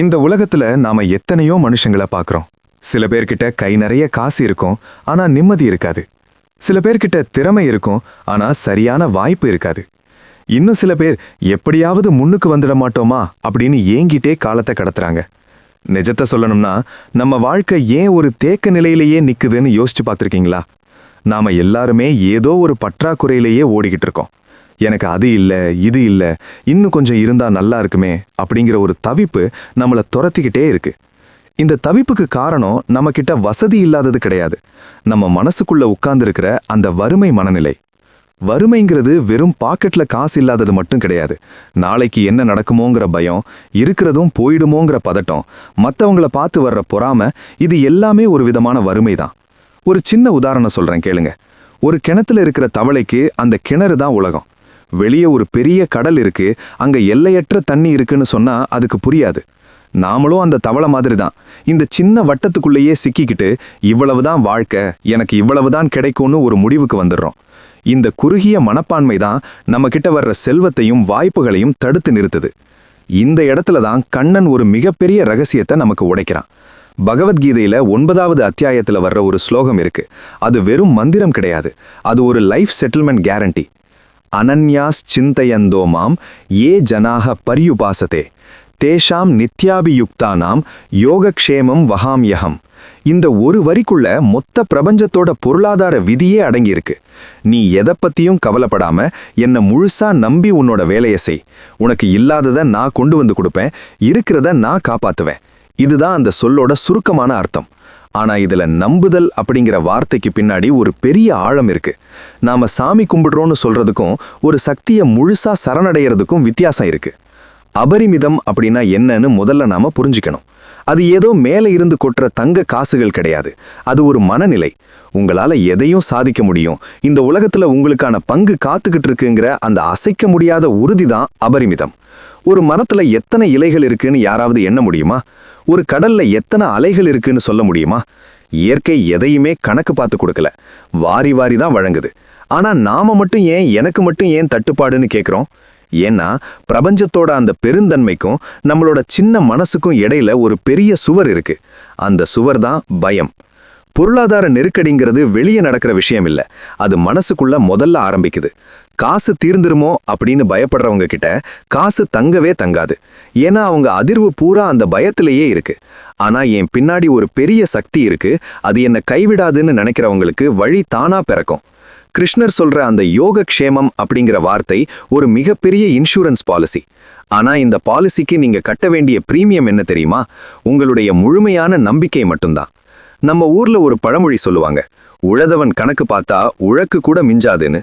இந்த உலகத்துல நாம எத்தனையோ மனுஷங்களை பார்க்கறோம். சில பேர்கிட்ட கை நிறைய காசு இருக்கும், ஆனா நிம்மதி இருக்காது. சில பேர்கிட்ட திறமை இருக்கும், ஆனா சரியான வாய்ப்பு இருக்காது. இன்னும் சில பேர் எப்படியாவது முன்னுக்கு வந்துட மாட்டோமா அப்படின்னு ஏங்கிட்டே காலத்தை கடத்துறாங்க. நிஜத்தை சொல்லணும்னா, நம்ம வாழ்க்கை ஏன் ஒரு தேக்க நிலையிலேயே நிக்குதுன்னு யோசிச்சு பார்த்திருக்கீங்களா? நாம எல்லாருமே ஏதோ ஒரு பற்றாக்குறையிலேயே ஓடிக்கிட்டு இருக்கோம். எனக்கு அது இல்லை, இது இல்லை, இன்னும் கொஞ்சம் இருந்தா நல்லா இருக்குமே அப்படிங்கிற ஒரு தவிப்பு நம்மளை துரத்திக்கிட்டே இருக்கு. இந்த தவிப்புக்கு காரணம் நம்ம கிட்ட வசதி இல்லாதது கிடையாது, நம்ம மனசுக்குள்ள உட்கார்ந்துருக்கிற அந்த வறுமை மனநிலை. வறுமைங்கிறது வெறும் பாக்கெட்ல காசு இல்லாதது மட்டும் கிடையாது. நாளைக்கு என்ன நடக்குமோங்கிற பயம், இருக்கிறதும் போயிடுமோங்கிற பதட்டம், மற்றவங்கள பார்த்து வர்ற பொறாம, இது எல்லாமே ஒரு விதமான வறுமை தான். ஒரு சின்ன உதாரணம் சொல்றேன் கேளுங்க. ஒரு கிணத்துல இருக்கிற தவளைக்கு அந்த கிணறு தான் உலகம். வெளியே ஒரு பெரிய கடல் இருக்கு, அங்க எல்லையற்ற தண்ணி இருக்குன்னு சொன்னா அதுக்கு புரியாது. நாமளும் அந்த தவளை மாதிரி தான். இந்த சின்ன வட்டத்துக்குள்ளேயே சிக்கிக்கிட்டு இவ்வளவுதான் வாழ்க்கை, எனக்கு இவ்வளவுதான் கிடைக்கும்னு ஒரு முடிவுக்கு வந்துடுறோம். இந்த குறுகிய மனப்பான்மை தான் நம்ம கிட்ட வர்ற செல்வத்தையும் வாய்ப்புகளையும் தடுத்து நிறுத்துது. இந்த இடத்துல தான் கண்ணன் ஒரு மிகப்பெரிய ரகசியத்தை நமக்கு உடைக்கிறான். பகவத்கீதையில 9வது அத்தியாயத்துல வர்ற ஒரு ஸ்லோகம் இருக்கு. அது வெறும் மந்திரம் கிடையாது, அது ஒரு லைஃப் செட்டில்மெண்ட் கேரண்டி. அனன்யாஸ் சிந்தையந்தோ மாம் ஏ ஜனாக பரியுபாசதே தேஷாம் நித்யாபியுக்தானாம் யோகக்ஷேமம் வகாம்யகம். இந்த ஒரு வரிக்குள்ள மொத்த பிரபஞ்சத்தோட பொருளாதார விதியே அடங்கியிருக்கு. நீ எதை பத்தியும் கவலைப்படாம என்னை முழுசா நம்பி உன்னோட வேலையை செய். உனக்கு இல்லாததை நான் கொண்டு வந்து கொடுப்பேன், இருக்கிறத நான் காப்பாத்துவேன். இதுதான் அந்த சொல்லோட சுருக்கமான அர்த்தம். ஆனா இதுல நம்புதல் அப்படிங்கிற வார்த்தைக்கு பின்னாடி ஒரு பெரிய ஆழம் இருக்கு. நாம சாமி கும்பிடுறோம்னு சொல்றதுக்கும் ஒரு சக்தியை முழுசா சரணடைகிறதுக்கும் வித்தியாசம் இருக்கு. அபரிமிதம் அப்படின்னா என்னன்னு முதல்ல நாம புரிஞ்சுக்கணும். அது ஏதோ மேலே இருந்து கொட்டுற தங்க காசுகள் கிடையாது, அது ஒரு மனநிலை. உங்களால எதையும் சாதிக்க முடியும், இந்த உலகத்துல உங்களுக்கான பங்கு காத்துக்கிட்டு இருக்குங்கிற அந்த அசைக்க முடியாத உறுதி தான் அபரிமிதம். ஒரு மரத்துல எத்தனை இலைகள் இருக்குன்னு யாராவது எண்ண முடியுமா? ஒரு கடல்ல எத்தனை அலைகள் இருக்குன்னு சொல்ல முடியுமா? இயற்கை எதையுமே கணக்கு பார்த்து கொடுக்கல, வாரி வாரி தான் வழங்குது. ஆனா நாம மட்டும் ஏன், எனக்கு மட்டும் ஏன் தட்டுப்பாடுன்னு கேட்குறோம்? ஏன்னா பிரபஞ்சத்தோட அந்த பெருந்தன்மைக்கும் நம்மளோட சின்ன மனசுக்கும் இடையில ஒரு பெரிய சுவர் இருக்கு. அந்த சுவர் தான் பயம். பொருளாதார நெருக்கடிங்கிறது வெளியே நடக்கிற விஷயம் இல்லை, அது மனசுக்குள்ள முதல்ல ஆரம்பிக்குது. காசு தீர்ந்துருமோ அப்படின்னு பயப்படுறவங்க கிட்ட காசு தங்கவே தங்காது. ஏன்னா அவங்க அதிர்வு பூரா அந்த பயத்திலேயே இருக்கு. ஆனா என் பின்னாடி ஒரு பெரிய சக்தி இருக்கு, அது என்னை கைவிடாதுன்னு நினைக்கிறவங்களுக்கு வழி தானா பிறக்கும். கிருஷ்ணர் சொல்ற அந்த யோகக்ஷேமம் அப்படிங்கிற வார்த்தை ஒரு மிகப்பெரிய இன்சூரன்ஸ் பாலிசி. ஆனா இந்த பாலிசிக்கு நீங்க கட்ட வேண்டிய பிரீமியம் என்ன தெரியுமா? உங்களுடைய முழுமையான நம்பிக்கை மட்டும்தான். நம்ம ஊர்ல ஒரு பழமொழி சொல்லுவாங்க, உழதவன் கணக்கு பார்த்தா உழக்கு கூட மிஞ்சாதுன்னு.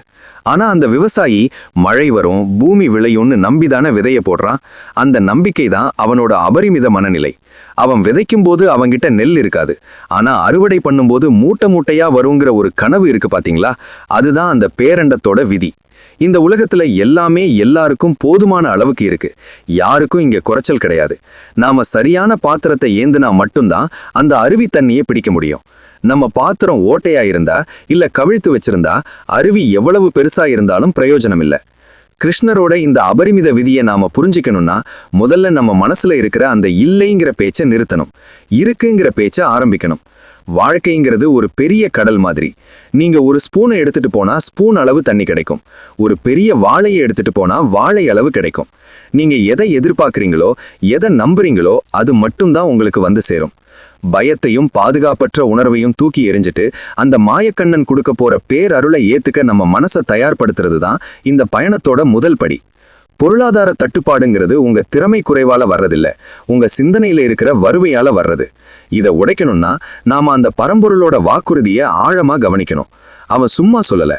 ஆனா அந்த விவசாயி மழை வரும், பூமி விளையும்னு நம்பிதானே விதைய போடுறான். அந்த நம்பிக்கை தான் அவனோட அபரிமித மனநிலை. அவன் விதைக்கும் போது அவங்கிட்ட நெல் இருக்காது, ஆனா அறுவடை பண்ணும்போது மூட்டை மூட்டையா வருங்கிற ஒரு கனவு இருக்கு பாத்தீங்களா? அதுதான் அந்த பேரண்டத்தோட விதி. இந்த உலகத்துல எல்லாமே எல்லாருக்கும் போதுமான அளவுக்கு இருக்கு, யாருக்கும் இங்க குறைச்சல் கிடையாது. நாம சரியான பாத்திரத்தை ஏந்துனா மட்டும்தான் அந்த அருவி தண்ணியை பிடிக்க முடியும். நம்ம பாத்திரம் ஓட்டையா இருந்தா இல்ல கவிழ்த்து வச்சிருந்தா அருவி எவ்வளவு பெருசா இருந்தாலும் பிரயோஜனம் இல்லை. கிருஷ்ணரோட இந்த அபரிமித விதியை நாம புரிஞ்சிக்கணும்னா முதல்ல நம்ம மனசுல இருக்கிற அந்த இல்லைங்கிற பேச்சை நிறுத்தணும், இருக்குங்கிற பேச்சை ஆரம்பிக்கணும். வாழ்க்கைங்கிறது ஒரு பெரிய கடல் மாதிரி. நீங்க ஒரு ஸ்பூனை எடுத்துட்டு போனா ஸ்பூன் அளவு தண்ணி கிடைக்கும், ஒரு பெரிய வாழையை எடுத்துட்டு போனா வாழை அளவு கிடைக்கும். நீங்க எதை எதிர்பார்க்குறீங்களோ, எதை நம்புறீங்களோ அது மட்டும்தான் உங்களுக்கு வந்து சேரும். பயத்தையும் பாதுகாப்பற்ற உணர்வையும் தூக்கி எறிஞ்சிட்டு அந்த மாயக்கண்ணன் கொடுக்க போற பேரருளை ஏத்துக்க நம்ம மனசை தயார்படுத்துறது தான் இந்த பயணத்தோட முதல் படி. பொருளாதார தட்டுப்பாடுங்கிறது உங்க திறமை குறைவால வர்றதில்ல, உங்க சிந்தனையில இருக்கிற வறுமையால வர்றது. இதை உடைக்கணும்னா நாம அந்த பரம்பொருளோட வாக்குறுதியை ஆழமா கவனிக்கணும். அவன் சும்மா சொல்லல,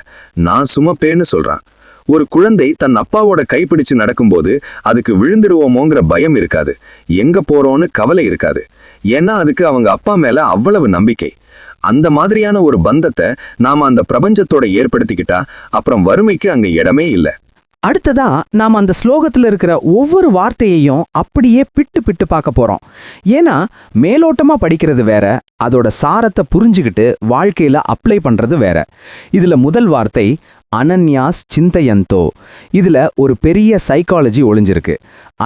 நான் சுமப்பேன்னு சொல்றான். ஒரு குழந்தை தன் அப்பாவோட கைப்பிடிச்சு நடக்கும்போது அதுக்கு விழுந்துடுவோமோங்கிற பயம் இருக்காது, எங்க போறோன்னு கவலை இருக்காது. ஏன்னா அதுக்கு அவங்க அப்பா மேல அவ்வளவு நம்பிக்கை. அந்த மாதிரியான ஒரு பந்தத்தை நாம அந்த பிரபஞ்சத்தோட ஏற்படுத்திக்கிட்டா அப்புறம் வறுமைக்கு அங்க இடமே இல்லை. அடுத்ததா நாம் அந்த ஸ்லோகத்தில் இருக்கிற ஒவ்வொரு வார்த்தையையும் அப்படியே பிட்டு பிட்டு பார்க்க போறோம். ஏன்னா மேலோட்டமா படிக்கிறது வேற, அதோட சாரத்தை புரிஞ்சுக்கிட்டு வாழ்க்கையில அப்ளை பண்றது வேற. இதுல முதல் வார்த்தை அனன்யாஸ் சிந்தயந்தோ. இதுல ஒரு பெரிய சைக்காலஜி ஒளிஞ்சிருக்கு.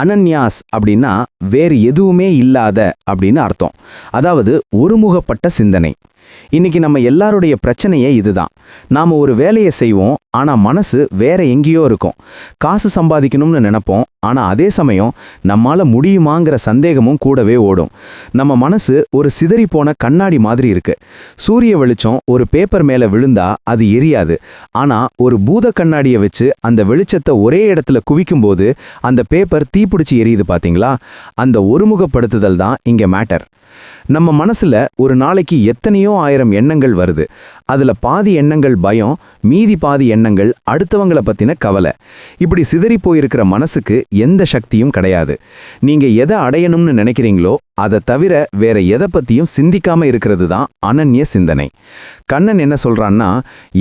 அனன்யாஸ் அப்படின்னா வேறு எதுவுமே இல்லாத அப்படின்னு அர்த்தம். அதாவது ஒருமுகப்பட்ட சிந்தனை. இன்னைக்கு நம்ம எல்லாருடைய பிரச்சனையே இதுதான். நாம ஒரு வேலையை செய்வோம், ஆனா மனசு வேற எங்கேயோ இருக்கும். காசு சம்பாதிக்கணும்னு நினைப்போம், ஆனா அதே சமயம் நம்மால முடியுமாங்கிற சந்தேகமும் கூடவே ஓடும். நம்ம மனசு ஒரு சிதறி போன கண்ணாடி மாதிரி இருக்கு. சூரிய வெளிச்சம் ஒரு பேப்பர் மேல விழுந்தா அது எரியாது. ஆனா ஒரு பூத கண்ணாடியை வச்சு அந்த வெளிச்சத்தை ஒரே இடத்துல குவிக்கும்போது அந்த பேப்பர் தீப்பிடிச்சு எரியுது பாத்தீங்களா? அந்த ஒருமுகப்படுத்துதல் தான் இங்க மேட்டர். நம்ம மனசுல ஒரு நாளைக்கு எத்தனையோ ஆயிரம் எண்ணங்கள் வருது. அதுல பாதி எண்ணங்கள் பயம், மீதி பாதி எண்ணங்கள் அடுத்தவங்கள பத்தின கவலை. இப்படி சிதறி போயிருக்கிற மனசுக்கு எந்த சக்தியும் கிடையாது. நீங்க எதை அடையணும்னு நினைக்கிறீங்களோ அதை தவிர வேற எதை பத்தியும் சிந்திக்காம இருக்கிறது தான் அனன்ய சிந்தனை. கண்ணன் என்ன சொல்றான்னா,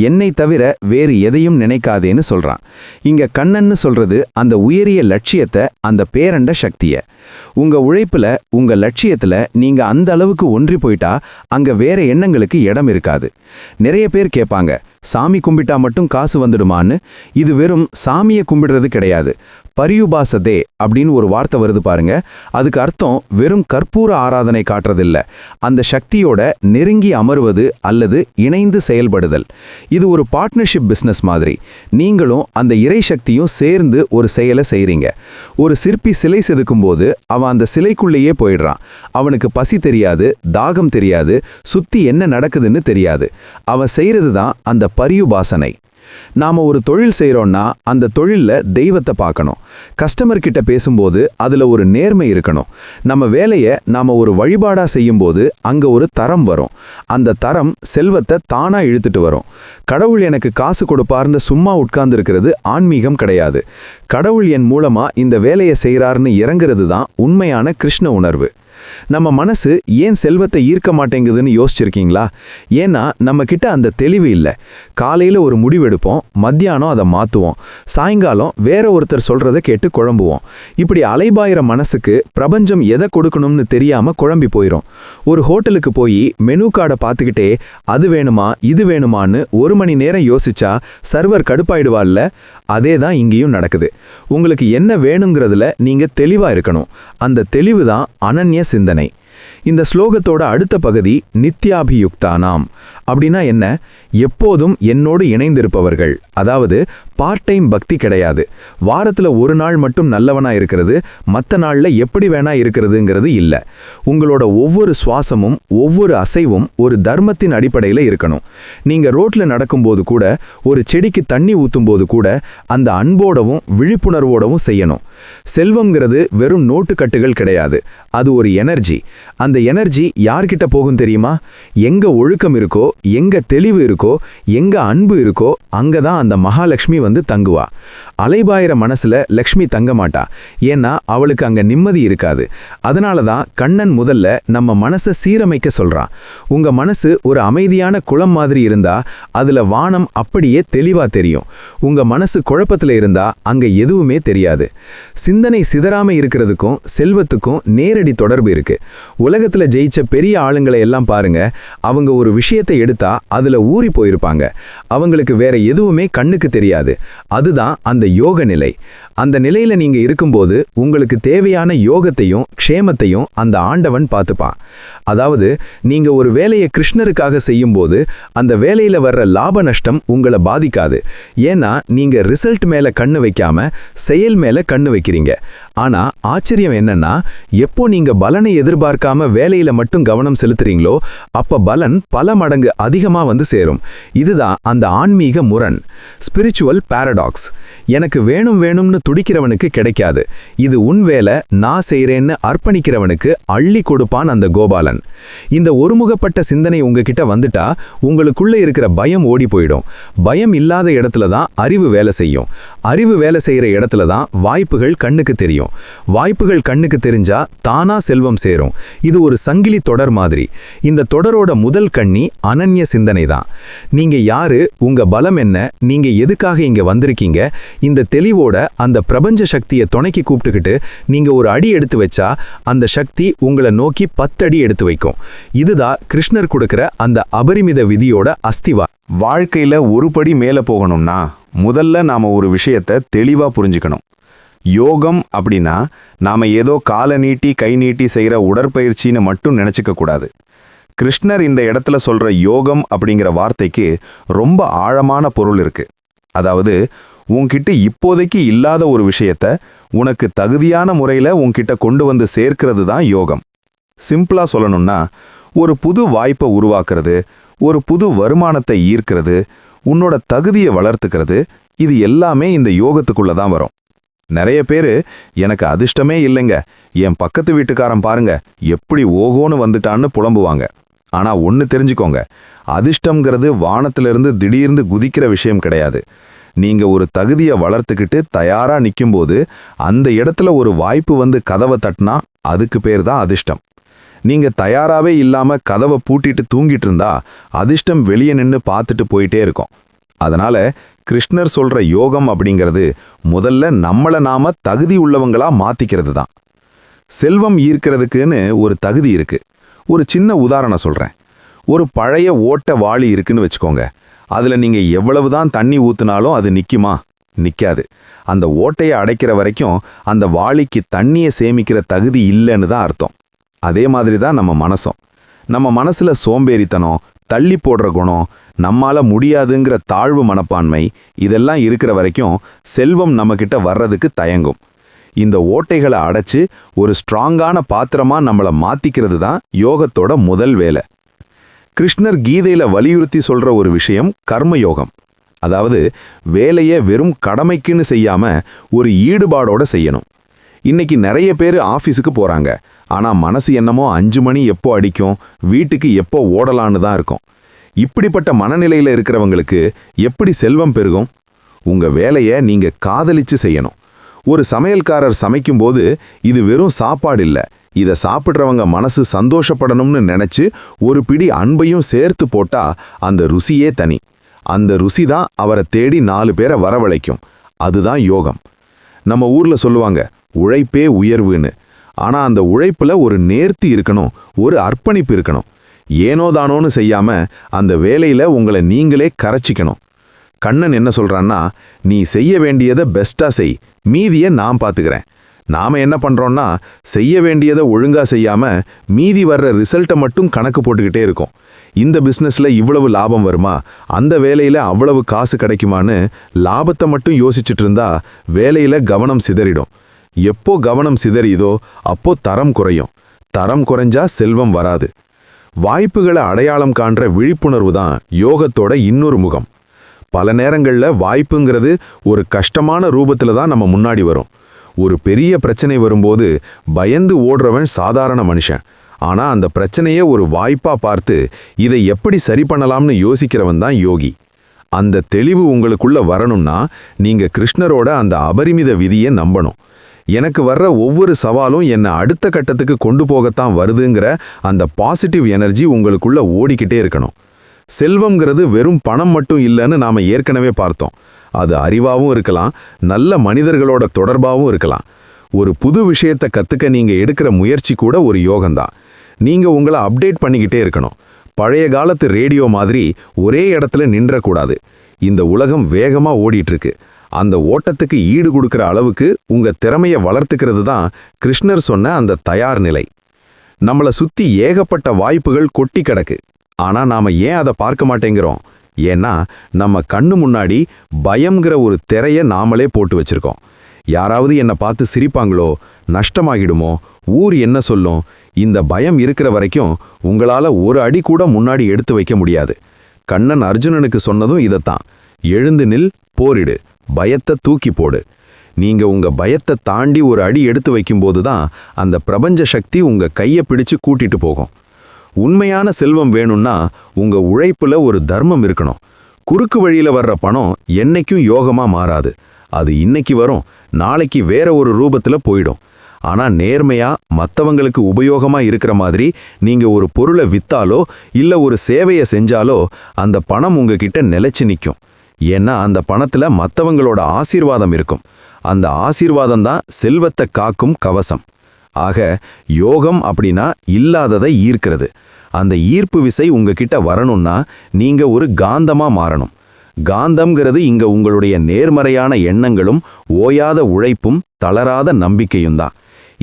என்னை தவிர வேறு எதையும் நினைக்காதேன்னு சொல்றான். இங்க கண்ணன்னு சொல்றது அந்த உயரிய லட்சியத்தை, அந்த பேரண்ட சக்திய. உங்க உழைப்புல, உங்க லட்சியத்துல நீங்க அந்த அளவுக்கு ஒன்றி போயிட்டா அங்க வேற எண்ணங்களுக்கு இடம் இருக்காது. நிறைய பேர் கேட்பாங்க, சாமி கும்பிட்டா மட்டும் காசு வந்துடுமான்னு. இது வெறும் சாமியை கும்பிடுறது கிடையாது. பரியுபாசதே அப்படின்னு ஒரு வார்த்தை வருது பாருங்க. அதுக்கு அர்த்தம் வெறும் கற்பூர ஆராதனை காட்டுறதில்ல, அந்த சக்தியோட நெருங்கி அமர்வது அல்லது இணைந்து செயல்படுதல். இது ஒரு பார்ட்னர்ஷிப் பிஸ்னஸ் மாதிரி. நீங்களும் அந்த இறை சக்தியும் சேர்ந்து ஒரு செயலை செய்றீங்க. ஒரு சிற்பி சிலை செதுக்கும் போது அவன் அந்த சிலைக்குள்ளேயே போயிடுறான். அவனுக்கு பசி தெரியாது, தாகம் தெரியாது, சுத்தி என்ன நடக்குதுன்னு தெரியாது. அவன் செய்யறது தான் அந்த பரியுபாசனை. நாம ஒரு தொழில் செய்யறோம்னா அந்த தொழில்ல தெய்வத்தை பார்க்கணும். கஸ்டமர் கிட்ட பேசும்போது அதுல ஒரு நேர்மை இருக்கணும். நம்ம வேலையை நாம ஒரு வழிபாடா செய்யும்போது அங்க ஒரு தரம் வரும். அந்த தரம் செல்வத்தை தானா இழுத்துட்டு வரும். கடவுள் எனக்கு காசு கொடுப்பார்னு சும்மா உட்கார்ந்து இருக்கிறது ஆன்மீகம் கிடையாது. கடவுள் என் மூலமா இந்த வேலையை செய்யறாருன்னு இறங்குறது தான் உண்மையான கிருஷ்ண உணர்வு. நம்ம மனசு ஏன் செல்வத்தை ஈர்க்க மாட்டேங்குதுன்னு யோசிச்சிருக்கீங்களா? ஏன்னா நம்ம கிட்ட அந்த தெளிவு இல்லை. காலையில ஒரு முடிவெடுப்போம், மத்தியானம் அதை மாத்துவோம், சாயங்காலம் வேற ஒருத்தர் சொல்றதை கேட்டு குழம்புவோம். இப்படி அலைபாயிர மனசுக்கு பிரபஞ்சம் எதை கொடுக்கணும்னு தெரியாம குழம்பி போயிரும். ஒரு ஹோட்டலுக்கு போய் மெனு கார்டை பார்த்துக்கிட்டே அது வேணுமா இது வேணுமான்னு 1 மணி நேரம் யோசிச்சா சர்வர் கடுப்பாயிடுவார்ல. அதே தான் இங்கேயும் நடக்குது. உங்களுக்கு என்ன வேணுங்கிறதுல நீங்க தெளிவா இருக்கணும். அந்த தெளிவு தான் அனன்ய சிந்தனை. இந்த ஸ்லோகத்தோட அடுத்த பகுதி நித்யாபியுக்தானாம். அப்படின்னா என்ன? எப்போதும் என்னோடு இணைந்திருப்பவர்கள். அதாவது பார்ட் டைம் பக்தி கிடையாது. வாரத்துல ஒரு நாள் மட்டும் நல்லவனா இருக்கிறது, மற்ற நாள்ல எப்படி வேணா இருக்கிறதுங்கிறது இல்ல. உங்களோட ஒவ்வொரு சுவாசமும் ஒவ்வொரு அசைவும் ஒரு தர்மத்தின் அடிப்படையில் இருக்கணும். நீங்க ரோட்ல நடக்கும்போது கூட, ஒரு செடிக்கு தண்ணி ஊத்தும் போது கூட அந்த அன்போடவும் விழிப்புணர்வோடவும் செய்யணும். செல்வம்ங்கிறது வெறும் நோட்டுக்கட்டுகள் கிடையாது. அது ஒரு எனர்ஜி. அந்த எனர்ஜி யார்கிட்ட போகும் தெரியுமா? எங்க ஒழுக்கம் இருக்கோ, எங்க தெளிவு இருக்கோ, எங்க அன்பு இருக்கோ, அங்கதான் அந்த மகாலட்சுமி வந்து தங்குவா. அலைபாயிர மனசுல லக்ஷ்மி தங்க மாட்டா. ஏன்னா அவளுக்கு அங்க நிம்மதி இருக்காது. அதனாலதான் கண்ணன் முதல்ல நம்ம மனசை சீரமைக்க சொல்றான். உங்க மனசு ஒரு அமைதியான குளம் மாதிரி இருந்தா அதுல வானம் அப்படியே தெளிவா தெரியும். உங்க மனசு குழப்பத்துல இருந்தா அங்க எதுவுமே தெரியாது. சிந்தனை சிதறாம இருக்கிறதுக்கும் செல்வத்துக்கும் நேரடி தொடர்பு இருக்கு. உலகத்துல ஜெயிச்ச பெரிய ஆளுங்களை எல்லாம் பாருங்க. அவங்க ஒரு விஷயத்தை எடுத்தா அதுல ஊறி போயிருப்பாங்க. அவங்களுக்கு வேற எதுவுமே கண்ணுக்கு தெரியாது. அதுதான் அந்த யோக நிலை. அந்த நிலையில நீங்க இருக்கும்போது உங்களுக்கு தேவையான யோகத்தையும் க்ஷேமத்தையும் அந்த ஆண்டவன் பார்த்துப்பான். அதாவது நீங்க ஒரு வேலையை கிருஷ்ணருக்காக செய்யும்போது அந்த வேலையில வர்ற லாப நஷ்டம் உங்களை பாதிக்காது. ஏன்னா நீங்க ரிசல்ட் மேல கண்ணு வைக்காம செயல் மேல கண்ணு வைக்கிறீங்க. ஆனா ஆச்சரியம் என்னன்னா, எப்போ நீங்க பலனை எதிர்பார்க்காம வேலையில மட்டும் கவனம் செலுத்துறீங்களோ அப்ப பலன் பல மடங்கு அதிகமா வந்து சேரும். இதுதான் அந்த ஆன்மீக முரண், ஸ்பிரிச்சுவல் பாரடாக்ஸ். எனக்கு வேணும் வேணும்னு துடிக்கிறவனுக்கு கிடைக்காது. இது உன் வேலை, நான் செய்றேன்னு அர்ப்பணிக்கிறவனுக்கு அள்ளி கொடுப்பான் அந்த கோபாலன். இந்த ஒருமுகப்பட்ட சிந்தனை உங்ககிட்ட வந்துட்டா உங்களுக்குள்ள இருக்கிற பயம் ஓடி போயிடும். பயம் இல்லாத இடத்துல தான் அறிவு வேலை செய்யும். அறிவு வேலை செய்யற இடத்துல தான் வாய்ப்புகள் கண்ணுக்கு தெரியும். வாய்ப்புகள் கண்ணுக்கு தெரிஞ்சா தானா செல்வம் சேரும். இது ஒரு சங்கிலி தொடர் மாதிரி. இந்த தொடரோட முதல் கண்ணி அனன்ய சிந்தனை தான். நீங்க யாரு, உங்க பலம் என்ன, நீங்க எதுக்காக இங்க வந்திருக்கீங்க, இந்த தெளிவோட அந்த பிரபஞ்ச சக்தியை துணைக்கி கூப்பிட்டுக்கிட்டு நீங்க ஒரு அடி எடுத்து வச்சா அந்த சக்தி உங்களை நோக்கி 10 அடி எடுத்து வைக்கும். இதுதான் கிருஷ்ணர் கொடுக்கிற அந்த அபரிமித விதியோட அஸ்திவா. வாழ்க்கையில ஒரு படி மேல போகணும்னா முதல்ல நாம ஒரு விஷயத்தை தெளிவா புரிஞ்சுக்கணும். யோகம் அப்படின்னா நாம ஏதோ காலை நீட்டி கை நீட்டி செய்யற உடற்பயிற்சின்னு மட்டும் நினைச்சுக்க கூடாது. கிருஷ்ணர் இந்த இடத்துல சொல்ற யோகம் அப்படிங்கிற வார்த்தைக்கு ரொம்ப ஆழமான பொருள் இருக்கு. அதாவது உன்கிட்ட இப்போதைக்கு இல்லாத ஒரு விஷயத்த உனக்கு தகுதியான முறையில உன்கிட்ட கொண்டு வந்து சேர்க்கிறது தான் யோகம். சிம்பிளா சொல்லணும்னா ஒரு புது வாய்ப்பை உருவாக்குறது, ஒரு புது வருமானத்தை ஈர்க்கிறது, உன்னோட தகுதியை வளர்த்துக்கிறது, இது எல்லாமே இந்த யோகத்துக்குள்ள தான் வரும். நிறைய பேரு எனக்கு அதிர்ஷ்டமே இல்லைங்க, என் பக்கத்து வீட்டுக்காரன் பாருங்க எப்படி ஓகோன்னு வந்துட்டான்னு புலம்புவாங்க. ஆனா ஒன்னு தெரிஞ்சுக்கோங்க, அதிர்ஷ்டம்ங்கிறது வானத்திலிருந்து திடீர்னு குதிக்கிற விஷயம் கிடையாது. நீங்க ஒரு தகுதியை வளர்த்துக்கிட்டு தயாரா நிக்கும்போது அந்த இடத்துல ஒரு வாய்ப்பு வந்து கதவை தட்டினா அதுக்கு பேர் தான் அதிர்ஷ்டம். நீங்க தயாராவே இல்லாம கதவை பூட்டிட்டு தூங்கிட்டு இருந்தா அதிர்ஷ்டம் வெளியே நின்னு பார்த்துட்டு போயிட்டே இருக்கும். அதனால கிருஷ்ணர் சொல்ற யோகம் அப்படிங்கிறது முதல்ல நம்மள நாம தகுதி உள்ளவங்களா மாத்திக்கிறது தான். செல்வம் ஈர்க்கிறதுக்குன்னு ஒரு தகுதி இருக்கு. ஒரு சின்ன உதாரணம் சொல்றேன். ஒரு பழைய ஓட்ட வாளி இருக்குன்னு வச்சுக்கோங்க. அதுல நீங்க எவ்வளவுதான் தண்ணி ஊத்துனாலும் அது நிக்குமா? நிக்காது. அந்த ஓட்டையை அடைக்கிற வரைக்கும் அந்த வாளிக்கு தண்ணியை சேமிக்கிற தகுதி இல்லைன்னு தான் அர்த்தம். அதே மாதிரி தான் நம்ம மனசும். நம்ம மனசுல சோம்பேறித்தனம், தள்ளி போடுற குணம், நம்மால முடியாதுங்கிற தாழ்வு மனப்பான்மை இதெல்லாம் இருக்கிற வரைக்கும் செல்வம் நம்மகிட்ட வர்றதுக்கு தயங்கும். இந்த ஓட்டைகளை அடைச்சு ஒரு ஸ்ட்ராங்கான பாத்திரமா நம்மளை மாத்திக்கிறது தான் யோகத்தோட முதல் வேலை. கிருஷ்ணர் கீதையில வலியுறுத்தி சொல்ற ஒரு விஷயம் கர்மயோகம். அதாவது வேலையை வெறும் கடமைக்குன்னு செய்யாம ஒரு ஈடுபாடோட செய்யணும். இன்னைக்கு நிறைய பேர் ஆஃபீஸுக்கு போறாங்க. ஆனா மனசு என்னமோ 5 மணி எப்போ அடிக்கும், வீட்டுக்கு எப்போ ஓடலான்னு தான் இருக்கும். இப்படிப்பட்ட மனநிலையில இருக்கிறவங்களுக்கு எப்படி செல்வம் பெருகும்? உங்க வேலையை நீங்க காதலிச்சு செய்யணும். ஒரு சமையல்காரர் சமைக்கும்போது இது வெறும் சாப்பாடு இல்ல, இதை சாப்பிட்றவங்க மனசு சந்தோஷப்படணும்னு நினைச்சு ஒரு பிடி அன்பையும் சேர்த்து போட்டா அந்த ருசியே தனி. அந்த ருசி தான் அவரை தேடி 4 பேரை வரவழைக்கும். அதுதான் யோகம். நம்ம ஊர்ல சொல்லுவாங்க உழைப்பே உயர்வுன்னு. ஆனா அந்த உழைப்புல ஒரு நேர்த்தி இருக்கணும், ஒரு அர்ப்பணிப்பு இருக்கணும். ஏனோதானோன்னு செய்யாம அந்த வேலையில உங்களை நீங்களே கரைச்சிக்கணும். கண்ணன் என்ன சொல்றான்னா, நீ செய்ய வேண்டியதை பெஸ்டா செய், மீதியை நான் பாத்துக்கிறேன். நாம என்ன பண்றோம்னா செய்ய வேண்டியதை ஒழுங்கா செய்யாம மீதி வர்ற ரிசல்ட்டை மட்டும் கணக்கு போட்டுக்கிட்டே இருக்கோம். இந்த பிசினஸ்ல இவ்வளவு லாபம் வருமா, அந்த வேலையில அவ்வளவு காசு கிடைக்குமான்னு லாபத்தை மட்டும் யோசிச்சுட்டு இருந்தா வேலையில கவனம் சிதறிடும். எப்போ கவனம் சிதறியதோ அப்போ தரம் குறையும். தரம் குறைஞ்சா செல்வம் வராது. வாய்ப்புகளை அடையாளம் காண்ற விழிப்புணர்வு தான் யோகத்தோட இன்னொரு முகம். பல நேரங்கள்ல வாய்ப்புங்கிறது ஒரு கஷ்டமான ரூபத்துல தான் நம்ம முன்னாடி வரும். ஒரு பெரிய பிரச்சனை வரும்போது பயந்து ஓடுறவன் சாதாரண மனுஷன். ஆனா அந்த பிரச்சனையே ஒரு வாய்ப்பா பார்த்து இதை எப்படி சரி பண்ணலாம்னு யோசிக்கிறவன் தான் யோகி. அந்த தெளிவு உங்களுக்குள்ள வரணும்னா நீங்க கிருஷ்ணரோட அந்த அபரிமித விதியை நம்பணும். எனக்கு வர்ற ஒவ்வொரு சவாலும் என்னை அடுத்த கட்டத்துக்கு கொண்டு போகத்தான் வருதுங்கிற அந்த பாசிட்டிவ் எனர்ஜி உங்களுக்குள்ள ஓடிக்கிட்டே இருக்கணும். செல்வம்ங்கிறது வெறும் பணம் மட்டும் இல்லைன்னு நாம ஏற்கனவே பார்த்தோம். அது அறிவாவும் இருக்கலாம், நல்ல மனிதர்களோட தொடர்பாகவும் இருக்கலாம். ஒரு புது விஷயத்தை கத்துக்க நீங்க எடுக்கிற முயற்சி கூட ஒரு யோகம்தான். நீங்க உங்களை அப்டேட் பண்ணிக்கிட்டே இருக்கணும். பழைய காலத்து ரேடியோ மாதிரி ஒரே இடத்துல நின்றக்கூடாது. இந்த உலகம் வேகமா ஓடிட்டு இருக்கு. அந்த ஓட்டத்துக்கு ஈடு கொடுக்கிற அளவுக்கு உங்க திறமையை வளர்த்துக்கிறது தான் கிருஷ்ணர் சொன்ன அந்த தயார் நிலை. நம்மளை சுத்தி ஏகப்பட்ட வாய்ப்புகள் கொட்டி கிடக்கு. ஆனா நாம ஏன் அதை பார்க்க மாட்டேங்கிறோம்? ஏன்னா நம்ம கண்ணு முன்னாடி பயம்ங்கிற ஒரு திரைய நாமளே போட்டு வச்சிருக்கோம். யாராவது என்னை பார்த்து சிரிப்பாங்களோ, நஷ்டமாகிடுமோ, ஊர் என்ன சொல்லும், இந்த பயம் இருக்கிற வரைக்கும் உங்களால ஒரு அடி கூட முன்னாடி எடுத்து வைக்க முடியாது. கண்ணன் அர்ஜுனனுக்கு சொன்னதும் இதைத்தான். எழுந்து நில், போரிடு, பயத்தை தூக்கி போடு. நீங்க உங்க பயத்தை தாண்டி ஒரு அடி எடுத்து வைக்கும்போது தான் அந்த பிரபஞ்ச சக்தி உங்க கையை பிடிச்சு கூட்டிட்டு போகும். உண்மையான செல்வம் வேணும்னா உங்க உழைப்புல ஒரு தர்மம் இருக்கணும். குறுக்கு வழியில வர்ற பணம் என்னைக்கும் யோகமா மாறாது. அது இன்னைக்கு வரும், நாளைக்கு வேற ஒரு ரூபத்துல போயிடும். ஆனா நேர்மையா மத்தவங்களுக்கு உபயோகமா இருக்கிற மாதிரி நீங்க ஒரு பொருளை வித்தாலோ இல்ல ஒரு சேவையை செஞ்சாலோ அந்த பணம் உங்ககிட்ட நிலைச்சு நிற்கும். ஏன்னா அந்த பணத்துல மத்தவங்களோட ஆசீர்வாதம் இருக்கும். அந்த ஆசீர்வாதம் தான் செல்வத்தை காக்கும் கவசம். ஆக யோகம் அப்படின்னா இல்லாததை ஈர்க்கிறது. அந்த ஈர்ப்பு விசை உங்ககிட்ட வரணும்னா நீங்க ஒரு காந்தமா மாறணும். காந்தம்ங்கிறது இங்க உங்களுடைய நேர்மறையான எண்ணங்களும் ஓயாத உழைப்பும் தளராத நம்பிக்கையும் தான்.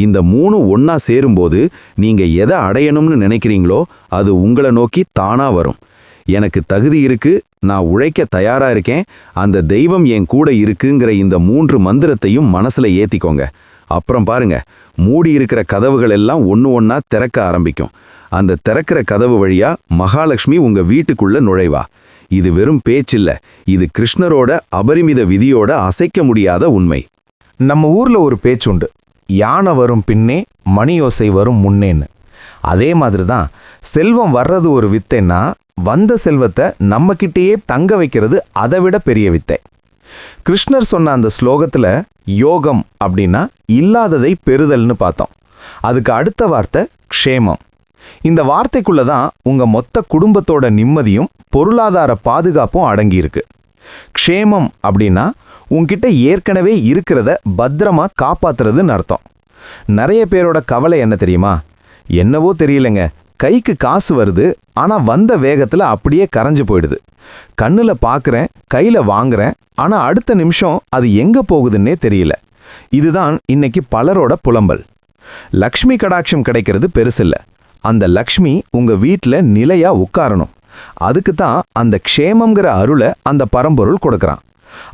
இந்த 3 ஒண்ணா சேரும்போது நீங்க எதை அடையணும்னு நினைக்கிறீங்களோ அது உங்களை நோக்கி தானா வரும். எனக்கு தகுதி இருக்கு, நான் உழைக்க தயாரா இருக்கேன், அந்த தெய்வம் என் கூட இருக்குங்கிற இந்த 3 மந்திரத்தையும் மனசுல ஏத்திக்கோங்க. அப்புறம் பாருங்க, மூடி இருக்கிற கதவுகள் எல்லாம் ஒண்ணா திறக்க ஆரம்பிக்கும். அந்த திறக்கிற கதவு வழியா மகாலட்சுமி உங்க வீட்டுக்குள்ள நுழைவா. இது வெறும் பேச்சில்ல, இது கிருஷ்ணரோட அபரிமித விதியோட அசைக்க முடியாத உண்மை. நம்ம ஊர்ல ஒரு பேச்சுண்டு, யானை வரும் பின்னே மணியோசை வரும் முன்னேன்னு. அதே மாதிரி தான் செல்வம் வர்றது ஒரு வித்தைன்னா வந்த செல்வத்தை நம்மக்கிட்டேயே தங்க வைக்கிறது அதை விட பெரிய வித்தை. கிருஷ்ணர் சொன்ன அந்த ஸ்லோகத்துல யோகம் அப்படின்னா இல்லாததை பெறுதல்னு பார்த்தோம். அதுக்கு அடுத்த வார்த்தை க்ஷேமம். இந்த வார்த்தைக்குள்ள தான் உங்க மொத்த குடும்பத்தோட நிம்மதியும் பொருளாதார பாதுகாப்பும் அடங்கியிருக்கு. க்ஷேமம் அப்படின்னா உன்கிட்ட ஏற்கனவே இருக்கிறத பத்திரமா காப்பாத்துறதுன்னு அர்த்தம். நிறைய பேரோட கவலை என்ன தெரியுமா? என்னவோ தெரியலங்க, கைக்கு காசு வருது, ஆனா வந்த வேகத்துல அப்படியே கரைஞ்சு போயிடுது. கண்ணுல பாக்குறேன், கையில வாங்குறேன், ஆனா அடுத்த நிமிஷம் அது எங்க போகுதுன்னே தெரியல. இதுதான் இன்னைக்கு பலரோட புலம்பல். லக்ஷ்மி கடாட்சம் கிடைக்கிறது பெருசில்ல, அந்த லக்ஷ்மி உங்க வீட்ல நிலையா உட்காரணும். அதுக்கு தான் அந்த க்ஷேமம்ங்கிற அருளை அந்த பரம்பொருள் கொடுக்கறான்.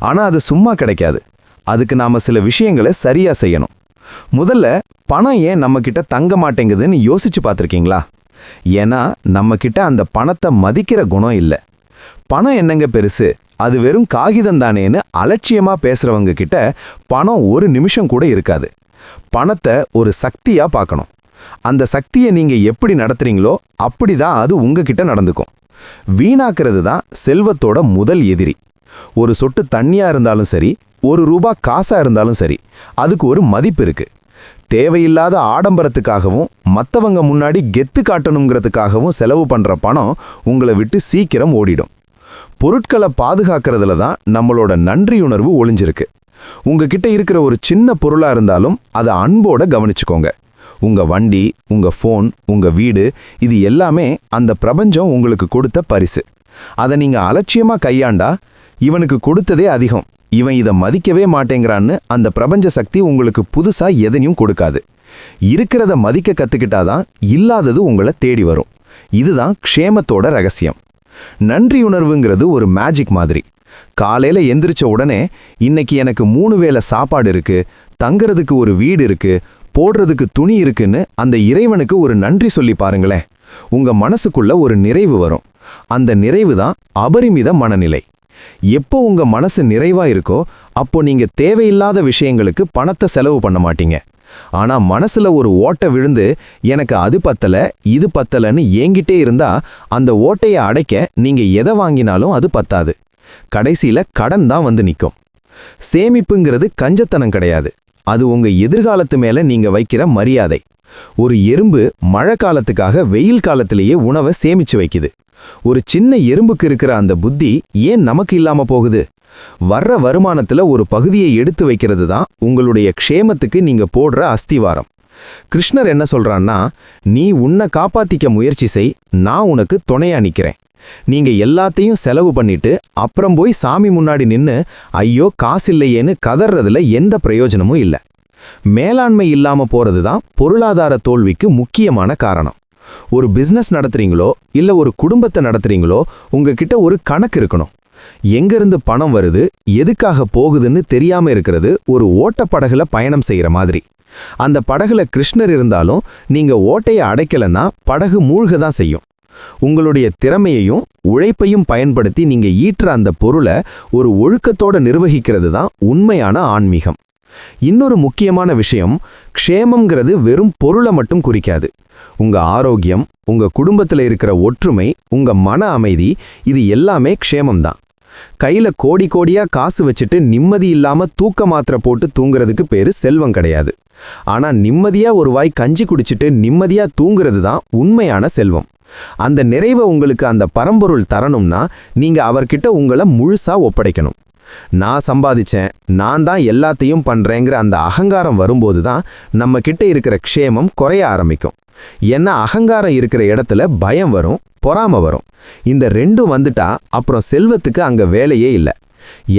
ஆனா அது சும்மா கிடைக்காது. அதுக்கு நாம சில விஷயங்களை சரியா செய்யணும். முதல்ல பணம் ஏன் நம்ம கிட்ட தங்க மாட்டேங்குதுன்னு யோசிச்சு பார்த்திருக்கீங்களா? ஏன்னா நம்ம கிட்ட அந்த பணத்தை மதிக்கிற குணம் இல்லை. பணம் என்னங்க பெருசு, அது வெறும் காகிதம் தானேன்னு அலட்சியமா பேசுறவங்க கிட்ட பணம் ஒரு நிமிஷம் கூட இருக்காது. பணத்தை ஒரு சக்தியா பார்க்கணும். அந்த சக்தியை நீங்க எப்படி நடத்துறீங்களோ அப்படிதான் அது உங்ககிட்ட நடந்துக்கும். வீணாக்குறது தான் செல்வத்தோட முதல் எதிரி. ஒரு சொட்டு தண்ணியா இருந்தாலும் சரி, ₹1 காசா இருந்தாலும் சரி, அதுக்கு ஒரு மதிப்பு இருக்கு. தேவையில்லாத ஆடம்பரத்துக்காகவும் மற்றவங்க முன்னாடி கெத்து காட்டணுங்கிறதுக்காகவும் செலவு பண்ற பணம் உங்களை விட்டு சீக்கிரம் ஓடிடும். பொருட்களை பாதுகாக்கிறதுல தான் நம்மளோட நன்றியுணர்வு ஒளிஞ்சிருக்கு. உங்ககிட்ட இருக்கிற ஒரு சின்ன பொருளா இருந்தாலும் அதை அன்போட கவனிச்சுக்கோங்க. உங்க வண்டி, உங்க ஃபோன், உங்க வீடு, இது எல்லாமே அந்த பிரபஞ்சம் உங்களுக்கு கொடுத்த பரிசு. அதை நீங்க அலட்சியமா கையாண்டா, இவனுக்கு கொடுத்ததே அதிகம், இவன் இதை மதிக்கவே மாட்டேங்கிறான்னு அந்த பிரபஞ்ச சக்தி உங்களுக்கு புதுசா எதனையும் கொடுக்காது. இருக்கிறத மதிக்க கத்துக்கிட்டாதான் இல்லாதது உங்களை தேடி வரும். இதுதான் க்ஷேமத்தோட ரகசியம். நன்றியுணர்வுங்கிறது ஒரு மேஜிக் மாதிரி. காலையில எந்திரிச்ச உடனே இன்னைக்கு எனக்கு 3 வேளை சாப்பாடு இருக்கு, தங்கறதுக்கு ஒரு வீடு இருக்கு, போடுறதுக்கு துணி இருக்குன்னு அந்த இறைவனுக்கு ஒரு நன்றி சொல்லி பாருங்களேன். உங்க மனசுக்குள்ள ஒரு நிறைவு வரும். அந்த நிறைவு தான் அபரிமித மனநிலை. எப்போ உங்க மனசு நிறைவா இருக்கோ அப்போ நீங்க தேவையில்லாத விஷயங்களுக்கு பணத்தை செலவு பண்ண மாட்டீங்க. ஆனா மனசுல ஒரு ஓட்டை விழுந்து எனக்கு அது பத்தல இது பத்தலன்னு ஏங்கிட்டே இருந்தா அந்த ஓட்டையை அடைக்க நீங்க எதை வாங்கினாலும் அது பத்தாது. கடைசியில கடன் தான் வந்து நிற்கும். சேமிப்புங்கிறது கஞ்சத்தனம் கிடையாது, அது உங்க எதிர்காலத்து மேல நீங்க வைக்கிற மரியாதை. ஒரு எறும்பு மழை காலத்துக்காக வெயில் காலத்திலேயே உணவை சேமிச்சு வைக்குது. ஒரு சின்ன எறும்புக்கு இருக்கிற அந்த புத்தி ஏன் நமக்கு இல்லாம போகுது? வர்ற வருமானத்துல ஒரு பகுதியை எடுத்து வைக்கிறது தான் உங்களுடைய க்ஷேமத்துக்கு நீங்க போடுற அஸ்திவாரம். கிருஷ்ணர் என்ன சொல்றான்னா, நீ உன்னை காப்பாத்திக்க முயற்சி செய், நான் உனக்கு துணையா நிக்கிறேன். நீங்க எல்லாத்தையும் செலவு பண்ணிட்டு அப்புறம் போய் சாமி முன்னாடி நின்னு ஐயோ காசில்லையேன்னு கதறதுல எந்த பிரயோஜனமும் இல்லை. மேலாண்மை இல்லாம போறது தான் பொருளாதார தோல்விக்கு முக்கியமான காரணம். ஒரு பிசினஸ் நடத்துறீங்களோ இல்ல ஒரு குடும்பத்தை நடத்துறீங்களோ உங்ககிட்ட ஒரு கணக்கு இருக்கணும். எங்கிருந்து பணம் வருது, எதுக்காக போகுதுன்னு தெரியாம இருக்கிறது ஒரு ஓட்டப்படகுல பயணம் செய்யற மாதிரி. அந்த படகுல கிருஷ்ணர் இருந்தாலும் நீங்க ஓட்டையை அடைக்கலன்னா படகு மூழ்க தான் செய்யும். உங்களுடைய திறமையையும் உழைப்பையும் பயன்படுத்தி நீங்க ஈற்ற அந்த பொருளை ஒரு ஒழுக்கத்தோட நிர்வகிக்கிறது தான் உண்மையான ஆன்மீகம். இன்னொரு முக்கியமான விஷயம், க்ஷேமம்ங்கிறது வெறும் பொருளை மட்டும் குறிக்காது. உங்க ஆரோக்கியம், உங்க குடும்பத்துல இருக்கிற ஒற்றுமை, உங்க மன அமைதி, இது எல்லாமே க்ஷேமம்தான். கையில கோடி கோடியா காசு வச்சுட்டு நிம்மதி இல்லாம தூக்க மாத்திரை போட்டு தூங்குறதுக்கு பேரு செல்வம் கிடையாது. ஆனா நிம்மதியா ஒரு வாய் கஞ்சி குடிச்சிட்டு நிம்மதியா தூங்குறது தான் உண்மையான செல்வம். அந்த நிறைவை உங்களுக்கு அந்த பரம்பொருள் தரணும்னா நீங்க அவர்கிட்ட உங்களை முழுசா ஒப்படைக்கணும். நான் சம்பாதிச்சேன், நான் தான் எல்லாத்தையும் பண்றேங்கிற அந்த அகங்காரம் வரும்போது தான் நம்ம கிட்ட இருக்கிற க்ஷேமம் குறைய ஆரம்பிக்கும். ஏன்னா அகங்காரம் இருக்கிற இடத்துல பயம் வரும், பொறாம வரும். இந்த ரெண்டும் வந்துட்டா அப்புறம் செல்வத்துக்கு அங்க வேலையே இல்லை.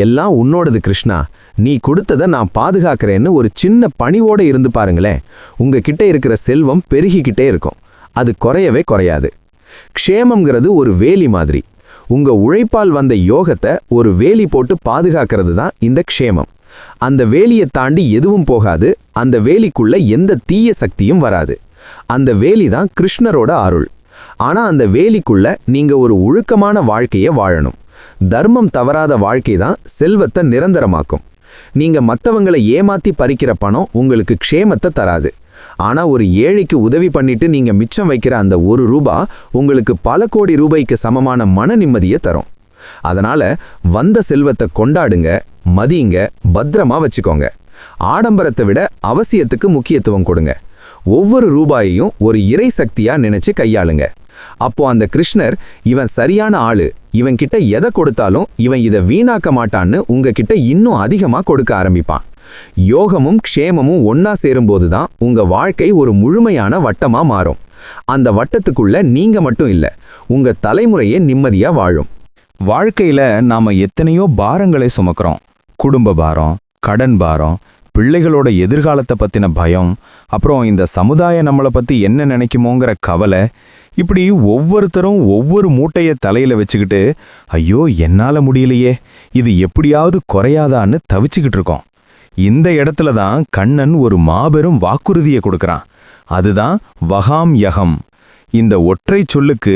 எல்லாம் உன்னோடது கிருஷ்ணா, நீ கொடுத்ததை நான் பாதுகாக்கிறேன்னு ஒரு சின்ன பணிவோட இருந்து பாருங்களேன். உங்ககிட்ட இருக்கிற செல்வம் பெருகிக்கிட்டே இருக்கும், அது குறையவே குறையாது. க்ஷேமம்ங்கிறது ஒரு வேலி மாதிரி. உங்க உழைப்பால் வந்த யோகத்தை ஒரு வேலி போட்டு பாதுகாக்கிறது தான் இந்த க்ஷேமம். அந்த வேலியை தாண்டி எதுவும் போகாது, அந்த வேலிக்குள்ள எந்த தீய சக்தியும் வராது. அந்த வேலி தான் கிருஷ்ணரோட அருள். ஆனா அந்த வேலிக்குள்ள நீங்க ஒரு ஒழுக்கமான வாழ்க்கையை வாழணும். தர்மம் தவறாத வாழ்க்கை தான் செல்வத்தை நிரந்தரமாக்கும். நீங்க மற்றவங்களை ஏமாத்தி பறிக்கிற பணம் உங்களுக்கு க்ஷேமத்தை தராது. ஆனா ஒரு ஏழைக்கு உதவி பண்ணிட்டு நீங்க மிச்சம் வைக்கிற அந்த ₹1 உங்களுக்கு பல கோடி ரூபாய்க்கு சமமான மன நிம்மதியை தரும். அதனால வந்த செல்வத்தை கொண்டாடுங்க, மதியுங்க, பத்திரமா வச்சுக்கோங்க. ஆடம்பரத்தை விட அவசியத்துக்கு முக்கியத்துவம் கொடுங்க. ஒவ்வொரு ரூபாயையும் ஒரு இறை சக்தியா நினைச்சு கையாளுங்க. அப்போ அந்த கிருஷ்ணர் இவன் சரியான ஆளு, இவன் கிட்ட எதை கொடுத்தாலும் இவன் இதை வீணாக்க மாட்டான்னு உங்ககிட்ட இன்னும் அதிகமா கொடுக்க ஆரம்பிப்பான். யோகமும் க்ஷேமமும் ஒன்னா சேரும்போது தான் உங்க வாழ்க்கை ஒரு முழுமையான வட்டமா மாறும். அந்த வட்டத்துக்குள்ள நீங்க மட்டும் இல்ல, உங்க தலைமுறையே நிம்மதியா வாழும். வாழ்க்கையில நாம எத்தனையோ பாரங்களை சுமக்கிறோம். குடும்ப பாரம், கடன் பாரம், பிள்ளைகளோட எதிர்காலத்தை பத்தின பயம், அப்புறம் இந்த சமுதாயம் நம்மளை பத்தி என்ன நினைக்குமோங்கிற கவலை. இப்படி ஒவ்வொருத்தரும் ஒவ்வொரு மூட்டைய தலையில வச்சுக்கிட்டு, ஐயோ என்னால முடியலையே, இது எப்படியாவது குறையாதான்னு தவிச்சுக்கிட்டு இருக்கோம். இந்த இடத்துல தான் கண்ணன் ஒரு மாபெரும் வாக்குறுதியை கொடுக்கறான். அதுதான் வகாம் யகம். இந்த ஒற்றை சொல்லுக்கு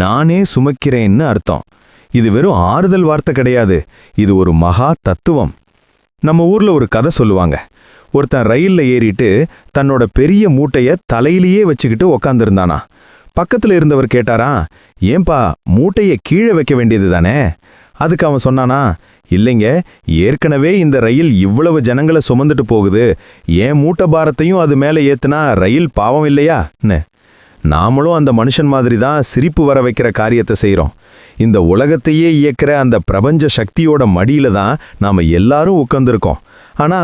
நானே சுமக்கிறேன்னு அர்த்தம். இது வெறும் ஆறுதல் வார்த்தை கிடையாது, இது ஒரு மகா தத்துவம். நம்ம ஊர்ல ஒரு கதை சொல்லுவாங்க. ஒருத்தன் ரயில்ல ஏறிட்டு தன்னோட பெரிய மூட்டைய தலையிலேயே வச்சுக்கிட்டு உக்காந்துருந்தானா. பக்கத்துல இருந்தவர் கேட்டாரா, ஏன்பா மூட்டைய கீழே வைக்க வேண்டியது தானே? அதுக்கு அவன் சொன்னானா, இல்லைங்க, ஏற்கனவே இந்த ரயில் இவ்வளவு ஜனங்களை சுமந்துட்டு போகுது, ஏன் மூட்டை பாரத்தையும் அது மேலே ஏத்துனா ரயில் பாவம் இல்லையான்னு. நாமளும் அந்த மனுஷன் மாதிரி தான் சிரிப்பு வர வைக்கிற காரியத்தை செய்கிறோம். இந்த உலகத்தையே இயக்கிற அந்த பிரபஞ்ச சக்தியோட மடியில தான் நாம எல்லாரும் உட்கார்ந்துருக்கோம். ஆனா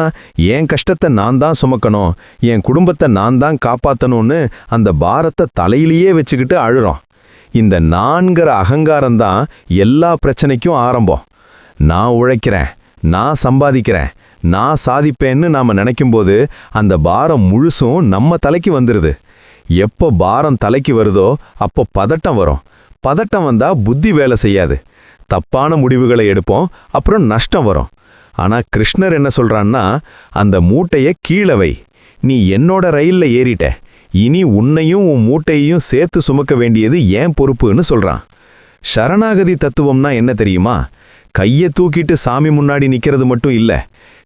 என் கஷ்டத்தை நான் தான் சுமக்கணும், என் குடும்பத்தை நான் தான் காப்பாற்றணும்னு அந்த பாரத்தை தலையிலேயே வச்சுக்கிட்டு அழுறோம். இந்த நான்கிற அகங்காரம்தான் எல்லா பிரச்சனைக்கும் ஆரம்பம். நான் உழைக்கிறேன், நான் சம்பாதிக்கிறேன், நான் சாதிப்பேன்னு நாம நினைக்கும்போது அந்த பாரம் முழுசும் நம்ம தலைக்கு வந்துடுது. எப்போ பாரம் தலைக்கு வருதோ அப்போ பதட்டம் வரும். பதட்டம் வந்தா புத்தி வேலை செய்யாது, தப்பான முடிவுகளை எடுப்போம், அப்புறம் நஷ்டம் வரும். ஆனா கிருஷ்ணர் என்ன சொல்றான்னா, அந்த மூட்டைய கீழே வை, நீ என்னோட ரயில்ல ஏறிட்ட, இனி உன்னையும் உன் மூட்டையையும் சேர்த்து சுமக்க வேண்டியது ஏன் பொறுப்புன்னு சொல்றான். சரணாகதி தத்துவம்னா என்ன தெரியுமா? கையை தூக்கிட்டு சாமி முன்னாடி நிக்கிறது மட்டும் இல்ல.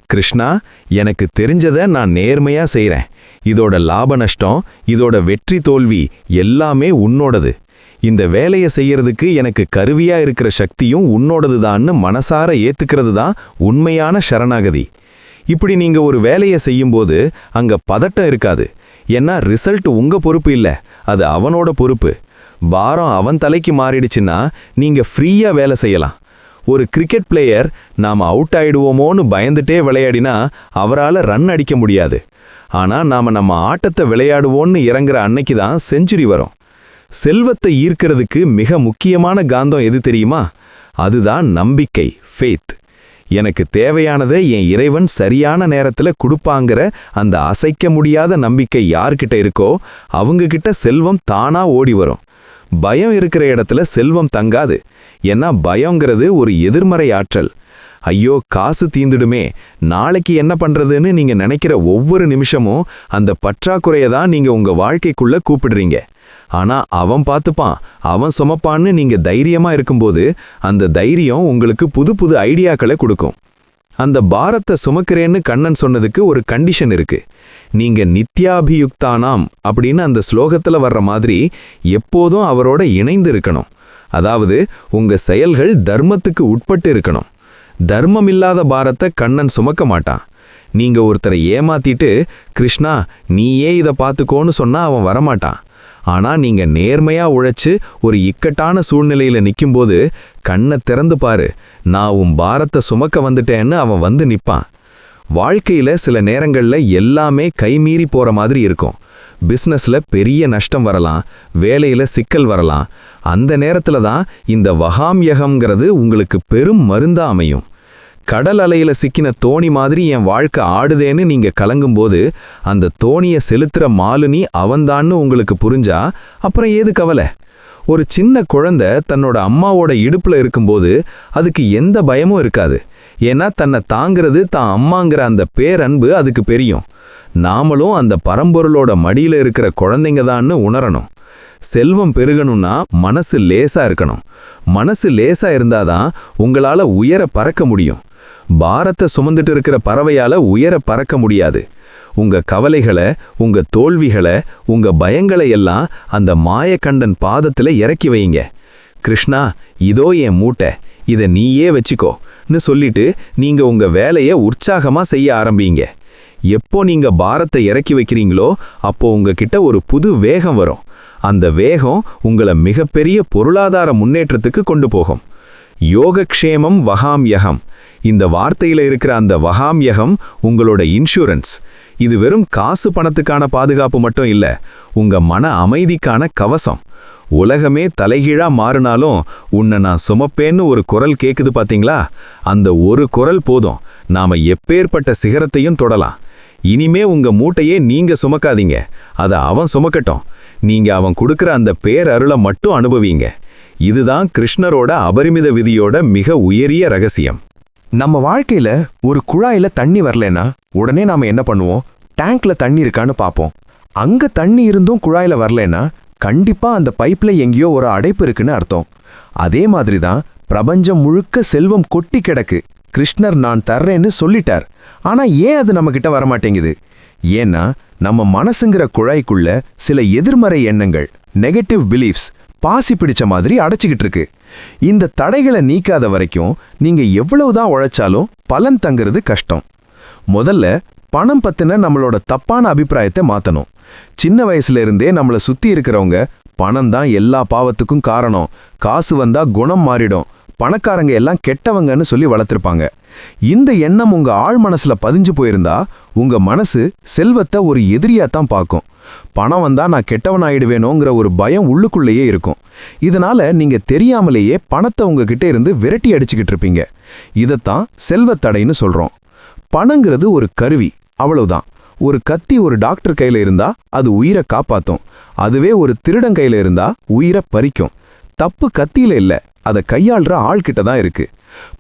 கிருஷ்ணா, எனக்கு தெரிஞ்சதை நான் நேர்மையா செய்றேன், இதோட லாப நஷ்டம், இதோட வெற்றி தோல்வி எல்லாமே உன்னோடது. இந்த வேலையை செய்யறதுக்கு எனக்கு கருவியா இருக்கிற சக்தியும் உன்னோடதுதான்னு மனசார ஏத்துக்கிறது தான் உண்மையான சரணாகதி. இப்படி நீங்க ஒரு வேலையை செய்யும்போது அங்க பதட்டம் இருக்காது. ஏன்னா ரிசல்ட் உங்க பொறுப்பு இல்ல, அது அவனோட பொறுப்பு. பாரம் அவன் தலைக்கு மாறிடுச்சுன்னா நீங்க ஃப்ரீயா வேலை செய்யலாம். ஒரு கிரிக்கெட் பிளேயர் நாம அவுட் ஆயிடுவோமோன்னு பயந்துட்டே விளையாடினா அவரால் ரன் அடிக்க முடியாது. ஆனா நாம நம்ம ஆட்டத்தை விளையாடுவோன்னு இறங்குற அன்னைக்கு தான் செஞ்சுரி வரும். செல்வத்தை ஈர்க்கிறதுக்கு மிக முக்கியமான காந்தம் எது தெரியுமா? அதுதான் நம்பிக்கை, ஃபெய்த். எனக்கு தேவையானதை என் இறைவன் சரியான நேரத்துல கொடுப்பாங்கிற அந்த அசைக்க முடியாத நம்பிக்கை யார்கிட்ட இருக்கோ அவங்க கிட்ட செல்வம் தானா ஓடி வரும். பயம் இருக்கிற இடத்துல செல்வம் தங்காது. ஏன்னா பயங்கிறது ஒரு எதிர்மறை ஆற்றல். ஐயோ காசு தீந்துடுமே, நாளைக்கு என்ன பண்றதுன்னு நீங்க நினைக்கிற ஒவ்வொரு நிமிஷமும் அந்த பற்றாக்குறையை தான் நீங்க உங்க வாழ்க்கைக்குள்ள கூப்பிடுறீங்க. ஆனா அவன் பார்த்துப்பான், அவன் சுமப்பான்னு நீங்க தைரியமா இருக்கும்போது அந்த தைரியம் உங்களுக்கு புது புது ஐடியாக்களை கொடுக்கும். அந்த பாரத்தை சுமக்கிறேன்னு கண்ணன் சொன்னதுக்கு ஒரு கண்டிஷன் இருக்கு. நீங்க நித்யாபியுக்தானாம் அப்படின்னு அந்த ஸ்லோகத்துல வர்ற மாதிரி எப்போதும் அவரோட இணைந்து இருக்கணும். அதாவது உங்க செயல்கள் தர்மத்துக்கு உட்பட்டு இருக்கணும். தர்மம் இல்லாத பாரத்தை கண்ணன் சுமக்க மாட்டான். நீங்க ஒருத்தரை ஏமாத்திட்டு கிருஷ்ணா நீயே இதை பார்த்துக்கோன்னு சொன்னா அவன் வரமாட்டான். ஆனா நீங்க நேர்மையா உழைச்சு ஒரு இக்கட்டான சூழ்நிலையில நிக்கும்போது கண்ணை திறந்து பாரு, நான் உன் பாரத்தை சுமக்க வந்துட்டேன்னு அவன் வந்து நிப்பான். வாழ்க்கையில சில நேரங்கள்ல எல்லாமே கைமீறி போற மாதிரி இருக்கும். பிசினஸ்ல பெரிய நஷ்டம் வரலாம், வேலையில சிக்கல் வரலாம். அந்த நேரத்துல தான் இந்த வகாம்யகம்ங்கிறது உங்களுக்கு பெரும் மருந்தா அமையும். கடல் அலையில சிக்கின தோணி மாதிரி என் வாழ்க்கை ஆடுதேன்னு நீங்க கலங்கும்போது அந்த தோணியை செலுத்துற மாலுனி அவன்தான்னு உங்களுக்கு புரிஞ்சா அப்புறம் ஏது கவலை? ஒரு சின்ன குழந்தை தன்னோட அம்மாவோட இடுப்புல இருக்கும்போது அதுக்கு எந்த பயமும் இருக்காது. ஏன்னா தன்னை தாங்கிறது தான் அம்மாங்கிற அந்த பேரன்பு அதுக்கு பெரியும். நாமளும் அந்த பரம்பொருளோட மடியில இருக்கிற குழந்தைங்க தான்னு உணரணும். செல்வம் பெருகணும்னா மனசு லேசா இருக்கணும். மனசு லேசா இருந்தாதான் உங்களால உயர பறக்க முடியும். பாரத்தை சுமந்துட்டு இருக்கிற பறவையால உயர பறக்க முடியாது. உங்க கவலைகளை, உங்க தோல்விகளை, உங்க பயங்களை எல்லாம் அந்த மாயக்கண்டன் பாதத்துல இறக்கி வைங்க. கிருஷ்ணா, இதோ என் மூட்டை, இதை நீயே வச்சுக்கோன்னு சொல்லிட்டு நீங்க உங்க வேலையை உற்சாகமா செய்ய ஆரம்பிங்க. எப்போ நீங்க பாரத்தை இறக்கி வைக்கிறீங்களோ அப்போ உங்ககிட்ட ஒரு புது வேகம் வரும். அந்த வேகம் உங்களை மிகப்பெரிய பொருளாதார முன்னேற்றத்துக்கு கொண்டு போகும். யோகக்ஷேமம் வகாம்யகம், இந்த வார்த்தையில இருக்கிற அந்த வகாம்யகம் உங்களோட இன்சூரன்ஸ். இது வெறும் காசு பணத்துக்கான பாதுகாப்பு மட்டும் இல்ல, உங்க மன அமைதிக்கான கவசம். உலகமே தலைகீழா மாறினாலும் உன்னை நான் சுமப்பேன்னு ஒரு குரல் கேக்குது பாத்தீங்களா? அந்த ஒரு குரல் போதும், நாம எப்பேற்பட்ட சிகரத்தையும் தொடலாம். இனிமே உங்க மூட்டையே நீங்க சுமக்காதீங்க, அதை அவன் சுமக்கட்டும். நீங்க அவன் கொடுக்கிற அந்த பேரருளை மட்டும் அனுபவிங்க. இதுதான் கிருஷ்ணரோட அபரிமித விதியோட மிக உயரிய ரகசியம். நம்ம வாழ்க்கையில ஒரு குழாயில தண்ணி வரலனா உடனே நாம என்ன பண்ணுவோம்? டேங்க்ல தண்ணி இருக்கான்னு பார்ப்போம். அங்க தண்ணி இருந்தும் குழாயில வரலனா கண்டிப்பா அந்த பைப்ல எங்கேயோ ஒரு அடைப்பு இருக்குன்னு அர்த்தம். அதே மாதிரி தான் பிரபஞ்சம் முழுக்க செல்வம் கொட்டி கிடக்கு. கிருஷ்ணர் நான் தர்றேன்னு சொல்லிட்டார். ஆனா ஏன் அது நம்ம கிட்ட வரமாட்டேங்குது? ஏன்னா நம்ம மனசுங்கிற குழாய்க்குள்ள சில எதிர்மறை எண்ணங்கள், நெகட்டிவ் பிலீஃப்ஸ் பாசி பிடிச்ச மாதிரி அடைச்சிக்கிட்டு இருக்கு. இந்த தடைகளை நீக்காத வரைக்கும் நீங்க எவ்வளவுதான் உழைச்சாலும் பலன் தங்குறது கஷ்டம். முதல்ல பணம் பத்தின நம்மளோட தப்பான அபிப்பிராயத்தை மாத்தணும். சின்ன வயசுல இருந்தே நம்மளை சுத்தி இருக்கிறவங்க பணம் தான் எல்லா பாவத்துக்கும் காரணம், காசு வந்தா குணம் மாறிடும், பணக்காரங்க எல்லாம் கெட்டவங்கன்னு சொல்லி வளர்த்திருப்பாங்க. இந்த எண்ணம் உங்க ஆழ் மனசுல பதிஞ்சு போயிருந்தா உங்க மனசு செல்வத்தை ஒரு எதிரியாத்தான் பார்க்கும். பணம் வந்தா நான் கெட்டவனாயிடுவேனோங்கிற ஒரு பயம் உள்ளுக்குள்ளேயே இருக்கும். இதனால நீங்க தெரியாமலேயே பணத்தை உங்ககிட்ட இருந்து விரட்டி அடிச்சுக்கிட்டு இருப்பீங்க. இதைத்தான் செல்வத்தடைன்னு சொல்றோம். பணங்கிறது ஒரு கருவி, அவ்வளவுதான். ஒரு கத்தி ஒரு டாக்டர் கையில இருந்தா அது உயிரை காப்பாத்தும். அதுவே ஒரு திருடன் கையில இருந்தா உயிரை பறிக்கும். தப்பு கத்தியில இல்ல, அதை கையாள்ற ஆள்கிட்ட தான் இருக்கு.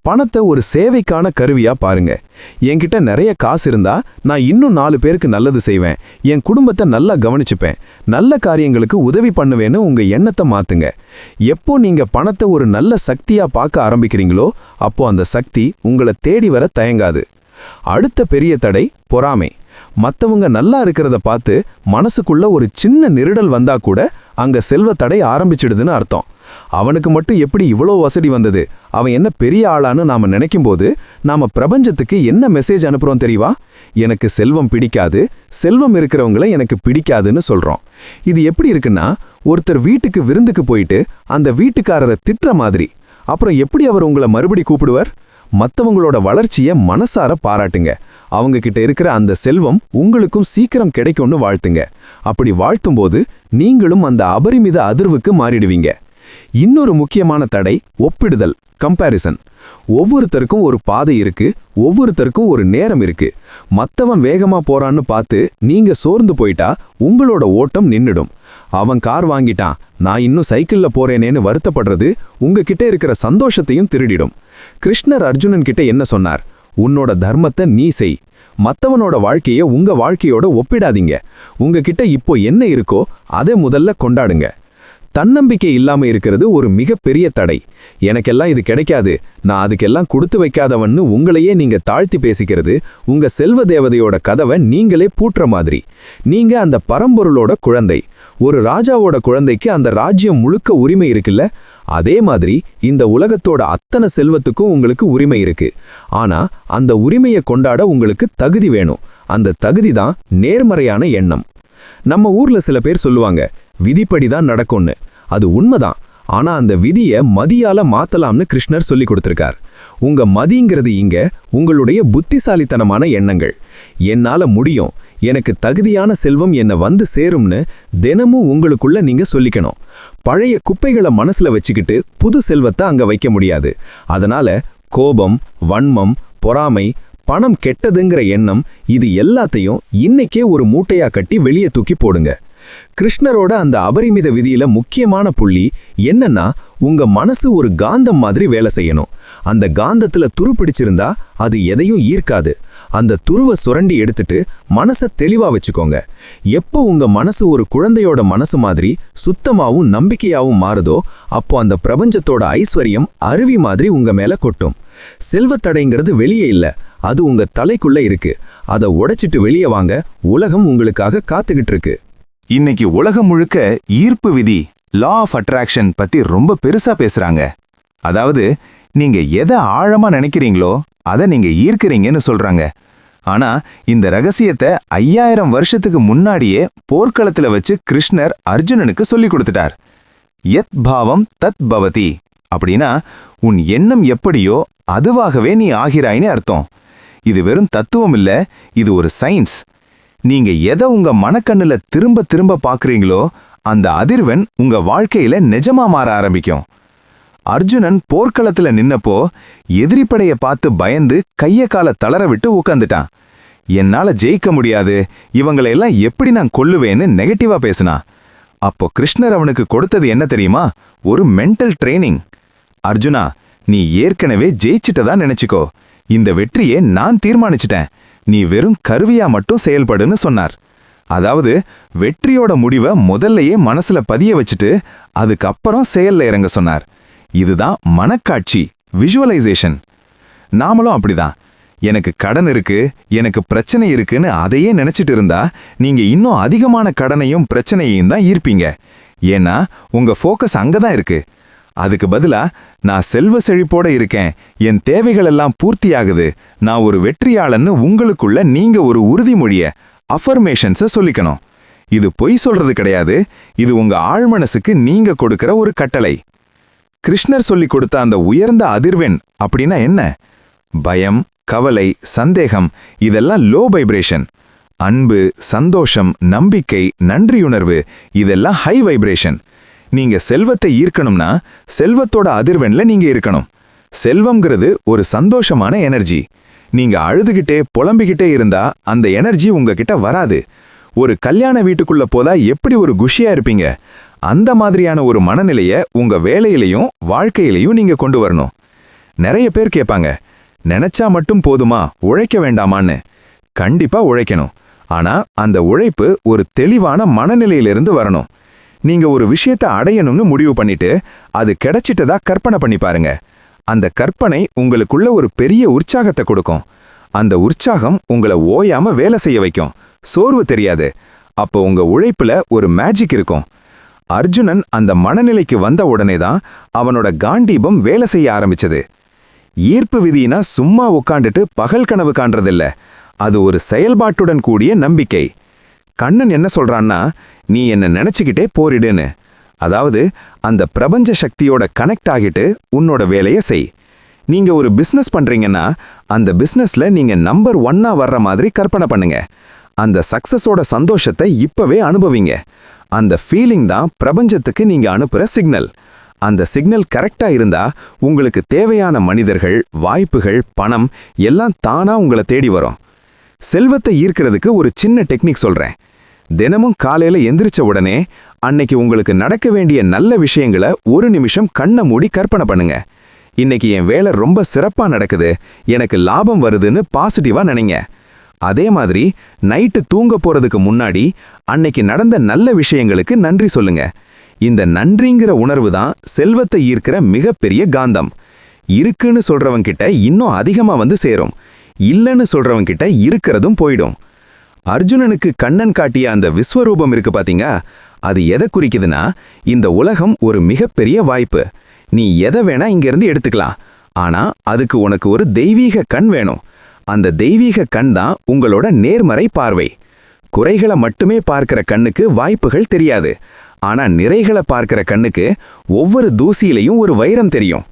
பணத்தை ஒரு சேவைக்கான கருவியா பாருங்க. என்கிட்ட நிறைய காசு இருந்தா நான் இன்னும் 4 பேருக்கு நல்லது செய்வேன், என் குடும்பத்தை நல்லா கவனிச்சுப்பேன், நல்ல காரியங்களுக்கு உதவி பண்ணுவேன்னு உங்க எண்ணத்தை மாத்துங்க. எப்போ நீங்க பணத்தை ஒரு நல்ல சக்தியா பார்க்க ஆரம்பிக்கிறீங்களோ அப்போ அந்த சக்தி உங்களை தேடி வர தயங்காது. அடுத்த பெரிய தடை பொறாமை. மத்தவங்க நல்லா இருக்கிறத பார்த்து மனசுக்குள்ள ஒரு சின்ன நெருடல் வந்தா கூட அங்க செல்வத்தடை ஆரம்பிச்சிடுதுன்னு அர்த்தம். அவனுக்கு மட்டும் எப்படி இவ்வளோ வசதி வந்தது, அவன் என்ன பெரிய ஆளான்னு நாம நினைக்கும் போது நாம பிரபஞ்சத்துக்கு என்ன மெசேஜ் அனுப்புறோம் தெரியுமா? எனக்கு செல்வம் பிடிக்காது, செல்வம் இருக்கிறவங்கள எனக்கு பிடிக்காதுன்னு சொல்றோம். இது எப்படி இருக்குன்னா, ஒருத்தர் வீட்டுக்கு விருந்துக்கு போயிட்டு அந்த வீட்டுக்காரரை திட்டுற மாதிரி. அப்புறம் எப்படி அவர் உங்களை மறுபடி கூப்பிடுவார்? மற்றவங்களோட வளர்ச்சியை மனசார பாராட்டுங்க. அவங்க கிட்ட இருக்கிற அந்த செல்வம் உங்களுக்கும் சீக்கிரம் கிடைக்கும்னு வாழ்த்துங்க. அப்படி வாழ்த்தும்போது நீங்களும் அந்த அபரிமித அதிர்வுக்கு மாறிடுவீங்க. இன்னொரு முக்கியமான தடை ஒப்பிடுதல், கம்பேரிசன். ஒவ்வொருத்தருக்கும் ஒரு பாதை இருக்கு, ஒவ்வொருத்தருக்கும் ஒரு நேரம் இருக்கு. மத்தவன் வேகமா போறான்னு பார்த்து நீங்க சோர்ந்து போயிட்டா உங்களோட ஓட்டம் நின்னுடும். அவன் கார் வாங்கிட்டான், நான் இன்னும் சைக்கிள்ல போறேனேன்னு வருத்தப்படுறது உங்ககிட்ட இருக்கிற சந்தோஷத்தையும் திருடிடும். கிருஷ்ணர் அர்ஜுனன் கிட்ட என்ன சொன்னார்? உன்னோட தர்மத்தை நீ செய், மத்தவனோட வாழ்க்கையை உங்க வாழ்க்கையோட ஒப்பிடாதீங்க. உங்ககிட்ட இப்போ என்ன இருக்கோ அதை முதல்ல கொண்டாடுங்க. தன்னம்பிக்கை இல்லாம இருக்கிறது ஒரு மிகப்பெரிய தடை. எனக்கெல்லாம் இது கிடைக்காது, நான் அதுக்கெல்லாம் கொடுத்து வைக்காதவன்னு உங்களையே நீங்க தாழ்த்தி பேசிக்கிறது உங்க செல்வ தேவதையோட கதவை நீங்களே பூட்டுற மாதிரி. நீங்க அந்த பரம்பொருளோட குழந்தை. ஒரு ராஜாவோட குழந்தைக்கு அந்த ராஜ்யம் முழுக்க உரிமை இருக்குல்ல? அதே மாதிரி இந்த உலகத்தோட அத்தனை செல்வத்துக்கும் உங்களுக்கு உரிமை இருக்கு. ஆனா அந்த உரிமையை கொண்டாட உங்களுக்கு தகுதி வேணும். அந்த தகுதி தான் நேர்மறையான எண்ணம். நம்ம ஊர்ல சில பேர் சொல்லுவாங்க, விதிப்படிதான் நடக்கும்னு. அது உண்மைதான். ஆனா அந்த விதியை மதியால மாத்தலாம்னு கிருஷ்ணர் சொல்லி கொடுத்திருக்கார். உங்க மதிங்கிறது இங்க உங்களுடைய புத்திசாலித்தனமான எண்ணங்கள். என்னால முடியும், எனக்கு தகுதியான செல்வம் என்ன வந்து சேரும்னு தினமும் உங்களுக்குள்ள நீங்க சொல்லிக்கணும். பழைய குப்பைகளை மனசுல வச்சுக்கிட்டு புது செல்வத்தை அங்க வைக்க முடியாது. அதனால கோபம், வன்மம், பொறாமை, பணம் கெட்டதுங்கிற எண்ணம், இது எல்லாத்தையும் இன்னைக்கே ஒரு மூட்டையா கட்டி வெளியே தூக்கி போடுங்க. கிருஷ்ணரோட அந்த அபரிமித விதியில முக்கியமான புள்ளி என்னன்னா, உங்க மனசு ஒரு காந்தம் மாதிரி வேலை செய்யணும். அந்த காந்தத்துல துரு பிடிச்சிருந்தா அது எதையும் ஈர்க்காது. அந்த துருவை சுரண்டி எடுத்துட்டு மனசை தெளிவா வச்சுக்கோங்க. எப்போ உங்க மனசு ஒரு குழந்தையோட மனசு மாதிரி சுத்தமாவும் நம்பிக்கையாவும் மாறுதோ, அப்போ அந்த பிரபஞ்சத்தோட ஐஸ்வர்யம் அருவி மாதிரி உங்க மேல கொட்டும். செல்வத்தடைங்கிறது வெளியே இல்ல, அது உங்க தலைக்குள்ள இருக்கு. அதை உடைச்சிட்டு வெளியே வாங்க, உலகம் உங்களுக்காக காத்துக்கிட்டு இருக்கு. இன்னைக்கு உலகம் முழுக்க ஈர்ப்பு விதி, லா ஆஃப் அட்ராக்ஷன் பத்தி ரொம்ப பெருசா பேசுறாங்க. அதாவது நீங்க எதை ஆழமா நினைக்கிறீங்களோ அதை நீங்க ஈர்க்கிறீங்கன்னு சொல்றாங்க. ஆனா இந்த ரகசியத்தை 5000 வருஷத்துக்கு முன்னாடியே போர்க்களத்துல வச்சு கிருஷ்ணர் அர்ஜுனனுக்கு சொல்லி கொடுத்துட்டார். யத் பாவம் தத் பவதி. அப்படின்னா உன் எண்ணம் எப்படியோ அதுவாகவே நீ ஆகிறாய்னு அர்த்தம். இது வெறும் தத்துவம் இல்ல, இது ஒரு சயின்ஸ். நீங்க எதை உங்க மனக்கண்ணுல திரும்ப திரும்ப பாக்குறீங்களோ அந்த அதிர்வெண் உங்க வாழ்க்கையில நிஜமா மாற ஆரம்பிக்கும். அர்ஜுனன் போர்க்களத்துல நின்னப்போ எதிரிப்படைய பார்த்து பயந்து கைய கால தளர விட்டு உட்காந்துட்டான். என்னால ஜெயிக்க முடியாது, இவங்களையெல்லாம் எப்படி நான் கொல்லுவேன்னு நெகட்டிவா பேசினான். அப்போ கிருஷ்ணர் அவனுக்கு கொடுத்தது என்ன தெரியுமா? ஒரு மென்டல் ட்ரைனிங். அர்ஜுனா, நீ ஏற்கனவே ஜெயிச்சிட்டதா நினைச்சுக்கோ. இந்த வெற்றியை நான் தீர்மானிச்சிட்டேன். நீ வெறும் கருவியா மட்டும் செயல்படுன்னு சொன்னார். அதாவது வெற்றியோட முடிவை முதல்லையே மனசுல பதிய வச்சுட்டு அதுக்கப்புறம் செயல்ல இறங்க சொன்னார். இதுதான் மனக்காட்சி, விஷுவலைசேஷன். நாமளும் அப்படிதான். எனக்கு கடன் இருக்கு, எனக்கு பிரச்சனை இருக்குன்னு அதையே நினைச்சிட்டு இருந்தா நீங்க இன்னும் அதிகமான கடனையும் பிரச்சனையையும் தான் ஈர்ப்பீங்க. ஏன்னா உங்க ஃபோக்கஸ் அங்கதான் இருக்கு. அதுக்கு பதிலா நான் செல்வ செழிப்போட இருக்கேன், என் தேவைகள் எல்லாம் பூர்த்தியாகுது, நான் ஒரு வெற்றியாளன்னு உங்களுக்குள்ள நீங்க ஒரு உறுதிமொழிய, அஃபர்மேஷன்ஸை சொல்லிக்கணும். இது பொய் சொல்றது கிடையாது, இது உங்க ஆழ்மனசுக்கு நீங்க கொடுக்கிற ஒரு கட்டளை. கிருஷ்ணர் சொல்லி கொடுத்த அந்த உயர்ந்த அதிர்வெண் அப்படின்னா என்ன? பயம், கவலை, சந்தேகம் இதெல்லாம் லோ வைப்ரேஷன். அன்பு, சந்தோஷம், நம்பிக்கை, நன்றியுணர்வு இதெல்லாம் ஹை வைப்ரேஷன். நீங்க செல்வத்தை ஈர்க்கணும்னா செல்வத்தோட அதிர்வெண்ல நீங்க இருக்கணும். செல்வம்ங்கிறது ஒரு சந்தோஷமான எனர்ஜி. நீங்க அழுதுகிட்டே புலம்பிக்கிட்டே இருந்தா அந்த எனர்ஜி உங்ககிட்ட வராது. ஒரு கல்யாண வீட்டுக்குள்ள போதா எப்படி ஒரு குஷியா இருப்பீங்க, அந்த மாதிரியான ஒரு மனநிலைய உங்க வேலையிலையும் வாழ்க்கையிலையும் நீங்க கொண்டு வரணும். நிறைய பேர் கேட்பாங்க, நினைச்சா மட்டும் போதுமா, உழைக்க வேண்டாமான்னு. கண்டிப்பா உழைக்கணும். ஆனா அந்த உழைப்பு ஒரு தெளிவான மனநிலையிலிருந்து வரணும். நீங்க ஒரு விஷயத்தை அடையணும்னு முடிவு பண்ணிட்டு அது கிடைச்சிட்டதா கற்பனை பண்ணி பாருங்க. அந்த கற்பனை உங்களுக்குள்ள ஒரு பெரிய உற்சாகத்தை கொடுக்கும். அந்த உற்சாகம் உங்களை ஓயாம வேலை செய்ய வைக்கும். சோர்வு தெரியாது. அப்போ உங்க உழைப்புல ஒரு மேஜிக் இருக்கும். அர்ஜுனன் அந்த மனநிலைக்கு வந்த உடனே தான் அவனோட காண்டீபம் வேலை செய்ய ஆரம்பிச்சது. ஈர்ப்பு விதினா சும்மா உட்காந்துட்டு பகல் கனவு காண்றதில்ல, அது ஒரு செயல்பாட்டுடன் கூடிய நம்பிக்கை. கண்ணன் என்ன சொல்றான்னா, நீ என்ன நினைச்சுக்கிட்டே போரிடுன்னு. அதாவது அந்த பிரபஞ்ச சக்தியோட கனெக்ட் ஆகிட்டு உன்னோட வேலையை செய். நீங்க ஒரு பிசினஸ் பண்றீங்கன்னா அந்த பிசினஸ்ல நீங்க நம்பர் 1 வர்ற மாதிரி கற்பனை பண்ணுங்க. அந்த சக்சஸோட சந்தோஷத்தை இப்பவே அனுபவிங்க. அந்த ஃபீலிங் தான் பிரபஞ்சத்துக்கு நீங்க அனுப்புற சிக்னல். அந்த சிக்னல் கரெக்டா இருந்தா உங்களுக்கு தேவையான மனிதர்கள், வாய்ப்புகள், பணம் எல்லாம் தானா உங்களை தேடி வரும். செல்வத்தை ஈர்க்கிறதுக்கு ஒரு சின்ன டெக்னிக் சொல்றேன். தினமும் காலையில எந்திரிச்ச உடனே அன்னைக்கு உங்களுக்கு நடக்க வேண்டிய நல்ல விஷயங்களை ஒரு நிமிஷம் கண்ணை மூடி கற்பனை பண்ணுங்க. இன்னைக்கு என் வேலை ரொம்ப சிறப்பா நடக்குது, எனக்கு லாபம் வருதுன்னு பாசிட்டிவா நினைங்க. அதே மாதிரி நைட்டு தூங்க போறதுக்கு முன்னாடி அன்னைக்கு நடந்த நல்ல விஷயங்களுக்கு நன்றி சொல்லுங்க. இந்த நன்றிங்கிற உணர்வு தான் செல்வத்தை ஈர்க்கிற மிகப்பெரிய காந்தம். இருக்குன்னு சொல்றவங்கிட்ட இன்னும் அதிகமா வந்து சேரும், இல்லைன்னு சொல்றவங்கிட்ட இருக்கிறதும் போயிடும். அர்ஜுனனுக்கு கண்ணன் காட்டிய அந்த விஸ்வரூபம் இருக்கு பாத்தீங்க, அது எதை குறிக்குதுன்னா, இந்த உலகம் ஒரு மிகப்பெரிய வாய்ப்பு. நீ எதை வேணா இங்கிருந்து எடுத்துக்கலாம், ஆனா அதுக்கு உனக்கு ஒரு தெய்வீக கண் வேணும். அந்த தெய்வீக கண் தான் உங்களோட நேர்மறை பார்வை. குறைகளை மட்டுமே பார்க்கிற கண்ணுக்கு வாய்ப்புகள் தெரியாது, ஆனா நிறைகளை பார்க்கிற கண்ணுக்கு ஒவ்வொரு தூசியிலையும் ஒரு வைரம் தெரியும்.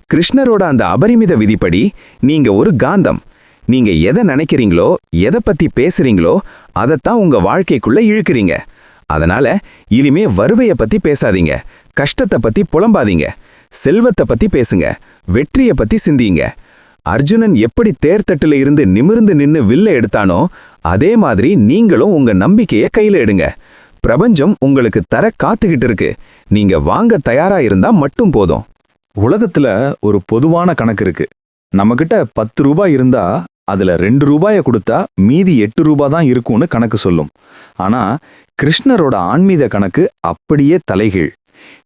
கிருஷ்ணரோட அந்த அபரிமித விதிப்படி நீங்க ஒரு காந்தம். நீங்க எதை நினைக்கிறீங்களோ, எதை பத்தி பேசுறீங்களோ, அதைத்தான் உங்க வாழ்க்கைக்குள்ள இழுக்கிறீங்க. அதனால இனிமே வறுமையை பத்தி பேசாதீங்க, கஷ்டத்தை பத்தி புலம்பாதீங்க, செல்வத்தை பத்தி பேசுங்க, வெற்றியை பத்தி சிந்திங்க. அர்ஜுனன் எப்படி தேர்தட்டுல இருந்து நிமிர்ந்து நின்னு வில்ல எடுத்தானோ, அதே மாதிரி நீங்களும் உங்க நம்பிக்கையை கையில எடுங்க. பிரபஞ்சம் உங்களுக்கு தர காத்துக்கிட்டு இருக்கு, நீங்க வாங்க தயாரா இருந்தா மட்டும் போதும். உலகத்துல ஒரு பொதுவான கணக்கு இருக்கு. நம்மகிட்ட 10 ரூபாய் இருந்தா அதுல 2 ரூபாயை கொடுத்தா மீதி 8 ரூபாய் தான் இருக்கும்னு கணக்கு சொல்லும். ஆனா கிருஷ்ணரோட ஆன்மீக கணக்கு அப்படியே தலைகீழ்.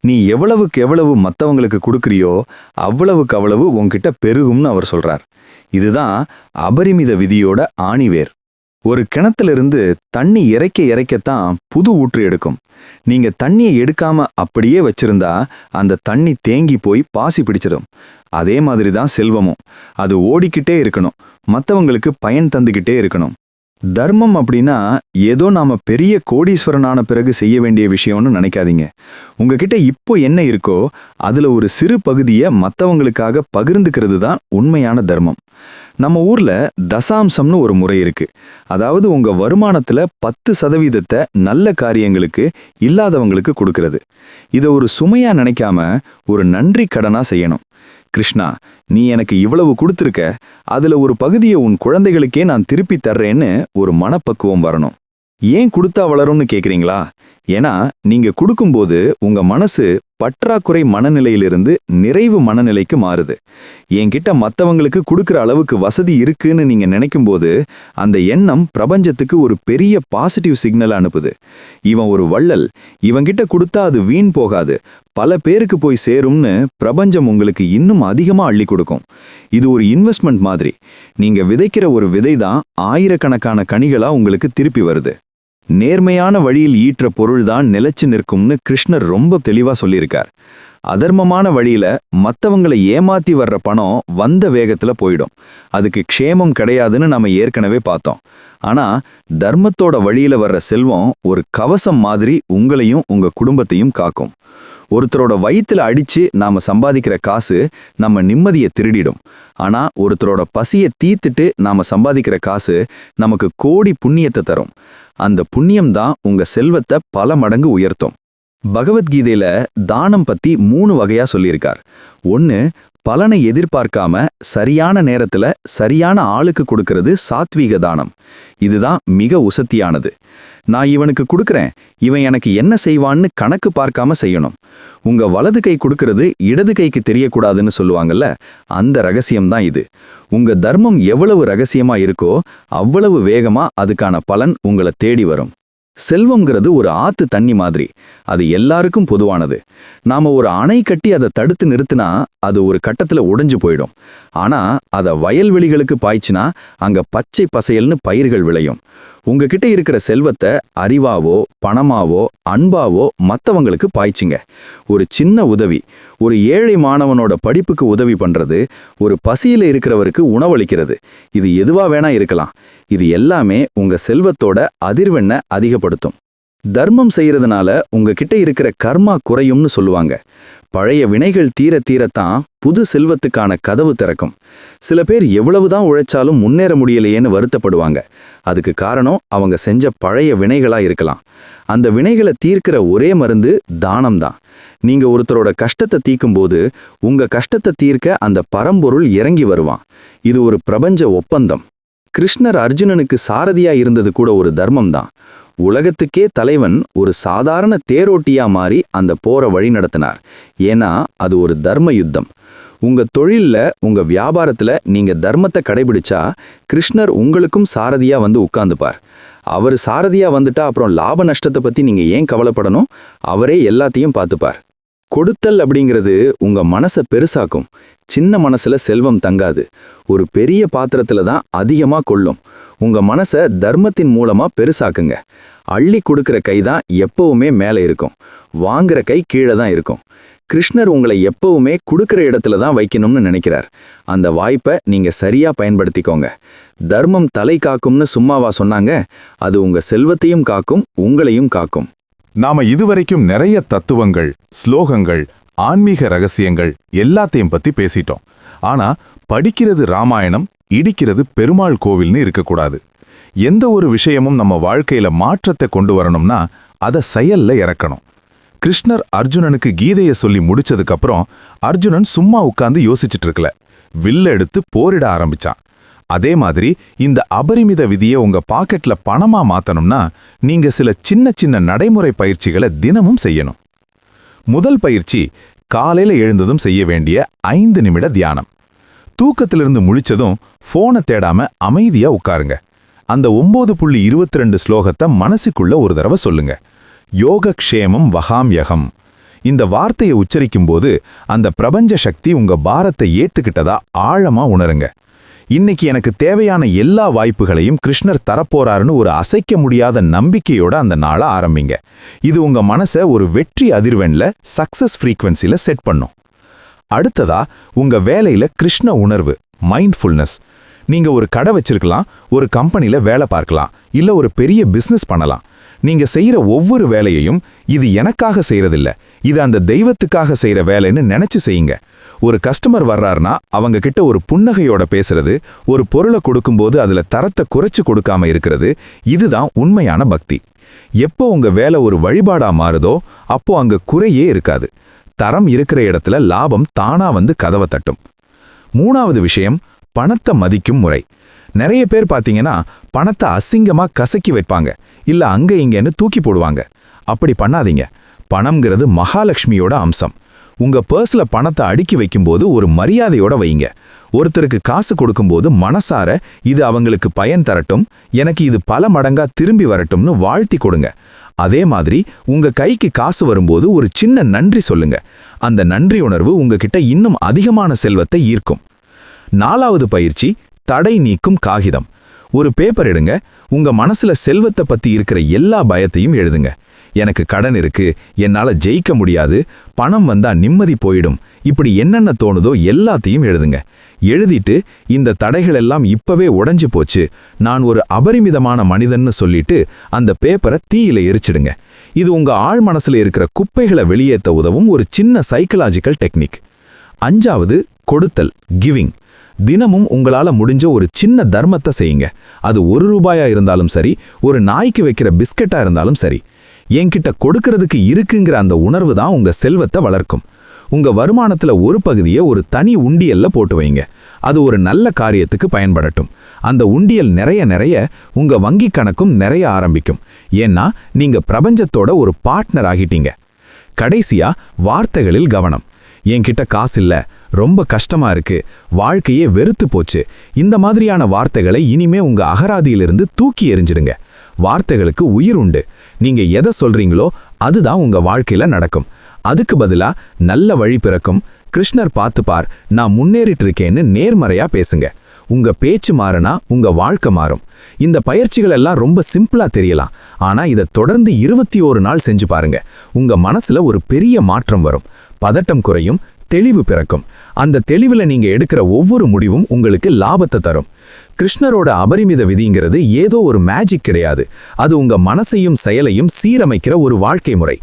நீ எவ்வளவுக்கு எவ்வளவு மத்தவங்களுக்கு கொடுக்கறியோ அவ்வளவுக்கு அவ்வளவு உன்கிட்ட பெருகும்னு அவர் சொல்றார். இதுதான் அபரிமித விதியோட ஆணிவேர். ஒரு கிணத்திலிருந்து தண்ணி இறைக்க இறைக்கத்தான் புது ஊற்று எடுக்கும். நீங்க தண்ணியை எடுக்காம அப்படியே வச்சிருந்தா அந்த தண்ணி தேங்கி போய் பாசி பிடிச்சிடும். அதே மாதிரி தான் செல்வமும். அது ஓடிக்கிட்டே இருக்கணும், மற்றவங்களுக்கு பயன் தந்துக்கிட்டே இருக்கணும். தர்மம் அப்படின்னா ஏதோ நாம பெரிய கோடீஸ்வரனான பிறகு செய்ய வேண்டிய விஷயம்னு நினைக்காதீங்க. உங்ககிட்ட இப்போ என்ன இருக்கோ அதுல ஒரு சிறு பகுதியை மற்றவங்களுக்காக பகிர்ந்துக்கிறது தான் உண்மையான தர்மம். நம்ம ஊர்ல தசாம்சம்னு ஒரு முறை இருக்கு. அதாவது உங்க வருமானத்துல 10% நல்ல காரியங்களுக்கு, இல்லாதவங்களுக்கு கொடுக்கறது. இதை ஒரு சுமையா நினைக்காம ஒரு நன்றி கடனா செய்யணும். கிருஷ்ணா, நீ எனக்கு இவ்வளவு கொடுத்துருக்க, அதுல ஒரு பகுதியை உன் குழந்தைகளுக்கே நான் திருப்பி தர்றேன்னு ஒரு மனப்பக்குவம் வரணும். ஏன் கொடுத்தா வளரும்னு கேக்குறீங்களா? ஏன்னா நீங்க கொடுக்கும்போது உங்க மனசு பற்றாக்குறை மனநிலையிலிருந்து நிறைவு மனநிலைக்கு மாறுது. என்கிட்ட மத்தவங்களுக்கு கொடுக்கிற அளவுக்கு வசதி இருக்குன்னு நீங்க நினைக்கும்போது அந்த எண்ணம் பிரபஞ்சத்துக்கு ஒரு பெரிய பாசிட்டிவ் சிக்னல் அனுப்புது. இவன் ஒரு வள்ளல், இவன்கிட்ட கொடுத்தா அது வீண் போகாது, பல பேருக்கு போய் சேரும்னு பிரபஞ்சம் உங்களுக்கு இன்னும் அதிகமா அள்ளி கொடுக்கும். இது ஒரு இன்வெஸ்ட்மெண்ட் மாதிரி. நீங்க விதைக்கிற ஒரு விதை தான் ஆயிரக்கணக்கான கனிகளா உங்களுக்கு திருப்பி வருது. நேர்மையான வழியில் ஈற்ற பொருள்தான் நிலைச்சு நிற்கும்னு கிருஷ்ணர் ரொம்ப தெளிவா சொல்லியிருக்கார். அதர்மமான வழியில மத்தவங்களை ஏமாத்தி வர்ற பணம் வந்த வேகத்துல போயிடும். அதுக்கு க்ஷேமம் கிடையாதுன்னு நாம ஏற்கனவே பார்த்தோம். ஆனா தர்மத்தோட வழியில வர்ற செல்வம் ஒரு கவசம் மாதிரி உங்களையும் உங்க குடும்பத்தையும் காக்கும். ஒருத்தரோட வயித்துல அடிச்சு நாம சம்பாதிக்கிற காசு நம்ம நிம்மதியை திருடிடும். ஆனா ஒருத்தரோட பசியை தீத்துட்டு நாம சம்பாதிக்கிற காசு நமக்கு கோடி புண்ணியத்தை தரும். அந்த புண்ணியம் தான் உங்க செல்வத்தை பல மடங்கு உயர்த்தும். பகவத்கீதையில தானம் பத்தி 3 வகையா சொல்லியிருக்கார். 1, பலனை எதிர்பார்க்காம சரியான நேரத்துல சரியான ஆளுக்கு கொடுக்கறது சாத்வீக தானம். இதுதான் மிக உசத்தியானது. நான் இவனுக்கு கொடுக்கறேன், இவன் எனக்கு என்ன செய்வான்னு கணக்கு பார்க்காம செய்யணும். உங்க வலது கை கொடுக்கறது இடது கைக்கு தெரியக்கூடாதுன்னு சொல்லுவாங்கல்ல, அந்த ரகசியம்தான் இது. உங்க தர்மம் எவ்வளவு ரகசியமா இருக்கோ அவ்வளவு வேகமா அதுக்கான பலன் உங்களை தேடி வரும். செல்வம்ங்கிறது ஒரு ஆத்து தண்ணி மாதிரி. அது எல்லாருக்கும் பொதுவானது. நாம ஒரு அணை கட்டி அதை தடுத்து நிறுத்தினா அது ஒரு கட்டத்துல உடைஞ்சு போயிடும். ஆனா அதை வயல்வெளிகளுக்கு பாய்ச்சினா அங்க பச்சை பசையல்னு பயிர்கள் விளையும். உங்ககிட்ட இருக்கிற செல்வத்தை அறிவாவோ பணமாவோ அன்பாவோ மற்றவங்களுக்கு பாய்ச்சிங்க. ஒரு சின்ன உதவி, ஒரு ஏழை மாணவனோட படிப்புக்கு உதவி பண்றது, ஒரு பசியில இருக்கிறவருக்கு உணவளிக்கிறது, இது எதுவா வேணா இருக்கலாம். இது எல்லாமே உங்க செல்வத்தோட அதிர்வெண்ணை அதிகப்படுத்தும். தர்மம் செய்யறதுனால உங்ககிட்ட இருக்கிற கர்மா குறையும்னு சொல்லுவாங்க. பழைய வினைகள் தீர தீரத்தான் புது செல்வத்துக்கான கதவு திறக்கும். சில பேர் எவ்வளவுதான் உழைச்சாலும் முன்னேற முடியலையேன்னு வருத்தப்படுவாங்க. அதுக்கு காரணம் அவங்க செஞ்ச பழைய வினைகளா இருக்கலாம். அந்த வினைகளை தீர்க்கிற ஒரே மருந்து தானம் தான். நீங்க ஒருத்தரோட கஷ்டத்தை தீக்கும்போது உங்க கஷ்டத்தை தீர்க்க அந்த பரம்பொருள் இறங்கி வருவான். இது ஒரு பிரபஞ்ச ஒப்பந்தம். கிருஷ்ணர் அர்ஜுனனுக்கு சாரதியா இருந்தது கூட ஒரு தர்மம் தான். உலகத்துக்கே தலைவன் ஒரு சாதாரண தேரோட்டியா மாறி அந்த போரை வழி நடத்தினார். ஏன்னா அது ஒரு தர்ம யுத்தம். உங்க தொழில்ல, உங்க வியாபாரத்துல நீங்க தர்மத்தை கடைபிடிச்சா கிருஷ்ணர் உங்களுக்கும் சாரதியா வந்து உட்கார்ந்துப்பார். அவர் சாரதியா வந்துட்டா அப்புறம் லாப நஷ்டத்தை பத்தி நீங்க ஏன் கவலைப்படணும்? அவரே எல்லாத்தையும் பார்த்துப்பார். கொடுத்தல் அப்படிங்கிறது உங்க மனசை பெருசாக்கும். சின்ன மனசுல செல்வம் தங்காது, ஒரு பெரிய பாத்திரத்துல தான் அதிகமா கொள்ளும். உங்க மனசை தர்மத்தின் மூலமா பெருசாக்குங்க. அள்ளி கொடுக்கிற கை தான் எப்பவுமே மேலே இருக்கும், வாங்குற கை கீழே தான் இருக்கும். கிருஷ்ணர் உங்களை எப்பவுமே கொடுக்கிற இடத்துல தான் வைக்கணும்னு நினைக்கிறார். அந்த வாய்ப்பை நீங்க சரியா பயன்படுத்திக்கோங்க. தர்மம் தலை காக்கும்னு சும்மாவா சொன்னாங்க? அது உங்க செல்வத்தையும் காக்கும், உங்களையும் காக்கும். நாம இதுவரைக்கும் நிறைய தத்துவங்கள், ஸ்லோகங்கள், ஆன்மீக ரகசியங்கள் எல்லாத்தையும் பத்தி பேசிட்டோம். ஆனா படிக்கிறது ராமாயணம், இடிக்கிறது பெருமாள் கோவில்னு இருக்கக்கூடாது. எந்த ஒரு விஷயமும் நம்ம வாழ்க்கையில மாற்றத்தை கொண்டு வரணும்னா அதை செயல்ல இறக்கணும். கிருஷ்ணர் அர்ஜுனனுக்கு கீதையை சொல்லி முடிச்சதுக்கு அப்புறம் அர்ஜுனன் சும்மா உட்கார்ந்து யோசிச்சுட்டு இருக்கல, வில்ல எடுத்து போரிட ஆரம்பிச்சான். அதே மாதிரி இந்த அபரிமித விதியை உங்க பாக்கெட்ல பணமா மாத்தணும்னா நீங்க சில சின்ன சின்ன நடைமுறை பயிற்சிகளை தினமும் செய்யணும். முதல் பயிற்சி, காலையில எழுந்ததும் செய்ய வேண்டிய 5 நிமிட தியானம். தூக்கத்திலிருந்து முழிச்சதும் போனை தேடாம அமைதியா உட்காருங்க. அந்த 9.22 ஸ்லோகத்தை மனசுக்குள்ள ஒரு தடவை சொல்லுங்க. யோகக்ஷேமம் வகாம்யகம். இந்த வார்த்தையை உச்சரிக்கும் போது அந்த பிரபஞ்ச சக்தி உங்க பாரத்தை ஏத்துக்கிட்டதா ஆழமா உணருங்க. இன்னைக்கு எனக்கு தேவையான எல்லா வாய்ப்புகளையும் கிருஷ்ணர் தரப்போறாருன்னு ஒரு அசைக்க முடியாத நம்பிக்கையோட அந்த நாளை ஆரம்பிங்க. இது உங்க மனசை ஒரு வெற்றி அதிர்வெண்ல, சக்சஸ் ஃப்ரீக்வன்சில செட் பண்ணும். அடுத்ததா, உங்க வேலையில கிருஷ்ண உணர்வு, மைண்ட்ஃபுல்னஸ். நீங்க ஒரு கடை வச்சிருக்கலாம், ஒரு கம்பெனில வேலை பார்க்கலாம், இல்ல ஒரு பெரிய பிசினஸ் பண்ணலாம். நீங்க செய்யற ஒவ்வொரு வேலையையும் இது எனக்காக செய்யறதில்ல, இது அந்த தெய்வத்துக்காக செய்யற வேலைன்னு நினைச்சு செய்யுங்க. ஒரு கஸ்டமர் வர்றாருன்னா அவங்க கிட்ட ஒரு புன்னகையோட பேசுறது, ஒரு பொருளை கொடுக்கும்போது அதுல தரத்தை குறைச்சு கொடுக்காம இருக்கிறது, இதுதான் உண்மையான பக்தி. எப்போ உங்க வேலை ஒரு வழிபாடா மாறுதோ அப்போ அங்க குறையே இருக்காது. தரம் இருக்கிற இடத்துல லாபம் தானா வந்து கதவை தட்டும். 3வது விஷயம், பணத்தை மதிக்கும் முறை. நிறைய பேர் பாத்தீங்கன்னா பணத்தை அசிங்கமா கசக்கி வைப்பாங்க, இல்ல அங்க இங்கன்னு தூக்கி போடுவாங்க. அப்படி பண்ணாதீங்க. பணம்ங்கிறது மகாலட்சுமியோட அம்சம். உங்க பர்ஸ்ல பணத்தை அடுக்கி வைக்கும்போது ஒரு மரியாதையோட வைங்க. ஒருத்தருக்கு காசு கொடுக்கும்போது மனசார இது அவங்களுக்கு பயன் தரட்டும், எனக்கு இது பல மடங்கா திரும்பி வரட்டும்னு வாழ்த்தி கொடுங்க. அதே மாதிரி உங்க கைக்கு காசு வரும்போது ஒரு சின்ன நன்றி சொல்லுங்க. அந்த நன்றி உணர்வு உங்ககிட்ட இன்னும் அதிகமான செல்வத்தை ஈர்க்கும். 4வது பயிற்சி, தடை நீக்கும் காகிதம். ஒரு பேப்பர் எடுங்க, உங்க மனசுல செல்வத்தை பத்தி இருக்கிற எல்லா பயத்தையும் எழுதுங்க. எனக்கு கடன் இருக்கு, என்னால ஜெயிக்க முடியாது, பணம் வந்தா நிம்மதி போயிடும், இப்படி என்னென்ன தோணுதோ எல்லாத்தையும் எழுதுங்க. எழுதிட்டு இந்த தடைகள் எல்லாம் இப்பவே உடைஞ்சு போச்சு, நான் ஒரு அபரிமிதமான மனிதன்னு சொல்லிட்டு அந்த பேப்பரை தீயில எரிச்சிடுங்க. இது உங்க ஆழ் மனசுல இருக்கிற குப்பைகளை வெளியேற்ற உதவும் ஒரு சின்ன சைக்கலாஜிக்கல் டெக்னிக். 5வது, கொடுத்தல், கிவிங். தினமும் உங்களால முடிஞ்ச ஒரு சின்ன தர்மத்தை செய்யுங்க. அது 1 ரூபாயா இருந்தாலும் சரி, ஒரு நாய்க்கு வைக்கிற பிஸ்கெட்டா இருந்தாலும் சரி. என்கிட்ட கொடுக்கறதுக்கு இருக்குங்கிற அந்த உணர்வு தான் உங்க செல்வத்தை வளர்க்கும். உங்க வருமானத்துல ஒரு பகுதியை ஒரு தனி உண்டியல்ல போட்டு வைங்க. அது ஒரு நல்ல காரியத்துக்கு பயன்படட்டும். அந்த உண்டியல் நிறைய நிறைய உங்க வங்கி கணக்கும் நிறைய ஆரம்பிக்கும். ஏன்னா நீங்க பிரபஞ்சத்தோட ஒரு பார்ட்னர் ஆகிட்டீங்க. கடைசியா, வார்த்தைகளில் கவனம். என்கிட்ட காசு இல்ல, ரொம்ப கஷ்டமா இருக்கு, வாழ்க்கையே வெறுத்து போச்சு, இந்த மாதிரியான வார்த்தைகளை இனிமே உங்க அகராதியிலிருந்து தூக்கி எறிஞ்சிடுங்க. வார்த்தைகளுக்கு உயிர் உண்டு. நீங்க எதை சொல்றீங்களோ அதுதான் உங்க வாழ்க்கையில நடக்கும். அதுக்கு பதிலா நல்ல வழி பிறக்கும், கிருஷ்ணர் பார்த்துப்பார், நான் முன்னேறிட்டு இருக்கேன்னு நேர்மறையா பேசுங்க. உங்க பேச்சு மாறினா உங்க வாழ்க்கை மாறும். இந்த பயிற்சிகள் எல்லாம் ரொம்ப சிம்பிளா தெரியலாம், ஆனா இதை தொடர்ந்து 21 நாள் செஞ்சு பாருங்க. உங்க மனசுல ஒரு பெரிய மாற்றம் வரும். பதட்டம் குறையும், தெளிவு பிறக்கும். அந்த தெளிவுல நீங்க எடுக்கிற ஒவ்வொரு முடிவும் உங்களுக்கு லாபத்தை தரும். கிருஷ்ணரோட அபரிமித விதிங்கிறது ஏதோ ஒரு மேஜிக் கிடையாது. அது உங்க மனசையும் செயலையும் சீரமைக்கிற ஒரு வாழ்க்கை முறை.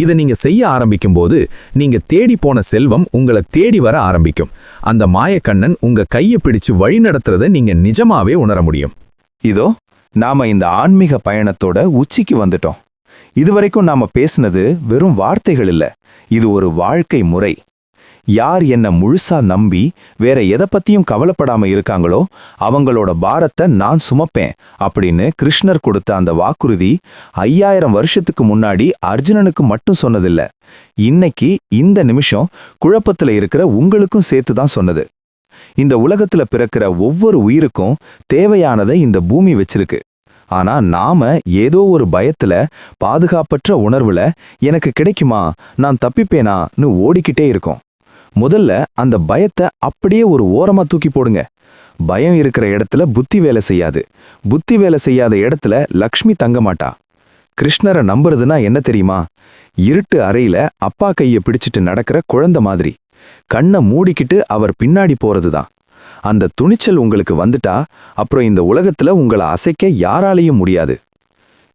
இதை நீங்க செய்ய ஆரம்பிக்கும் போது நீங்க தேடி போன செல்வம் உங்களை தேடி வர ஆரம்பிக்கும். அந்த மாயக்கண்ணன் உங்க கையை பிடிச்சு வழி நடத்துறதை நீங்க நிஜமாவே உணர முடியும். இதோ நாம இந்த ஆன்மீக பயணத்தோட உச்சிக்கு வந்துட்டோம். இதுவரைக்கும் நாம பேசினது வெறும் வார்த்தைகள் இல்ல, இது ஒரு வாழ்க்கை முறை. யார் என்ன முழுசா நம்பி வேற எதை பத்தியும் கவலைப்படாம இருக்காங்களோ அவங்களோட பாரத்தை நான் சுமப்பேன் அப்படின்னு கிருஷ்ணர் கொடுத்த அந்த வாக்குறுதி 5000 வருஷத்துக்கு முன்னாடி அர்ஜுனனுக்கு மட்டும் சொன்னதில்ல, இன்னைக்கு இந்த நிமிஷம் குழப்பத்துல இருக்கிற உங்களுக்கும் சேர்த்துதான் சொன்னது. இந்த உலகத்துல பிறக்கிற ஒவ்வொரு உயிருக்கும் தேவையானதை இந்த பூமி வச்சிருக்கு. ஆனா நாம ஏதோ ஒரு பயத்துல, பாதுகாப்பற்ற உணர்வுல எனக்கு கிடைக்குமா, நான் தப்பிப்பேனான்னு ஓடிக்கிட்டே இருக்கோம். முதல்ல அந்த பயத்தை அப்படியே ஒரு ஓரமா தூக்கி போடுங்க. பயம் இருக்கிற இடத்துல புத்தி வேலை செய்யாது. புத்தி வேலை செய்யாத இடத்துல லக்ஷ்மி தங்க மாட்டா. கிருஷ்ணரை நம்புறதுன்னா என்ன தெரியுமா? இருட்டு அறையில அப்பா கையை பிடிச்சிட்டு நடக்கிற குழந்தை மாதிரி கண்ணை மூடிக்கிட்டு அவர் பின்னாடி போறதுதான். அந்த துணிச்சல் உங்களுக்கு வந்துட்டா அப்புறம் இந்த உலகத்துல உங்களை அசைக்க யாராலையும் முடியாது.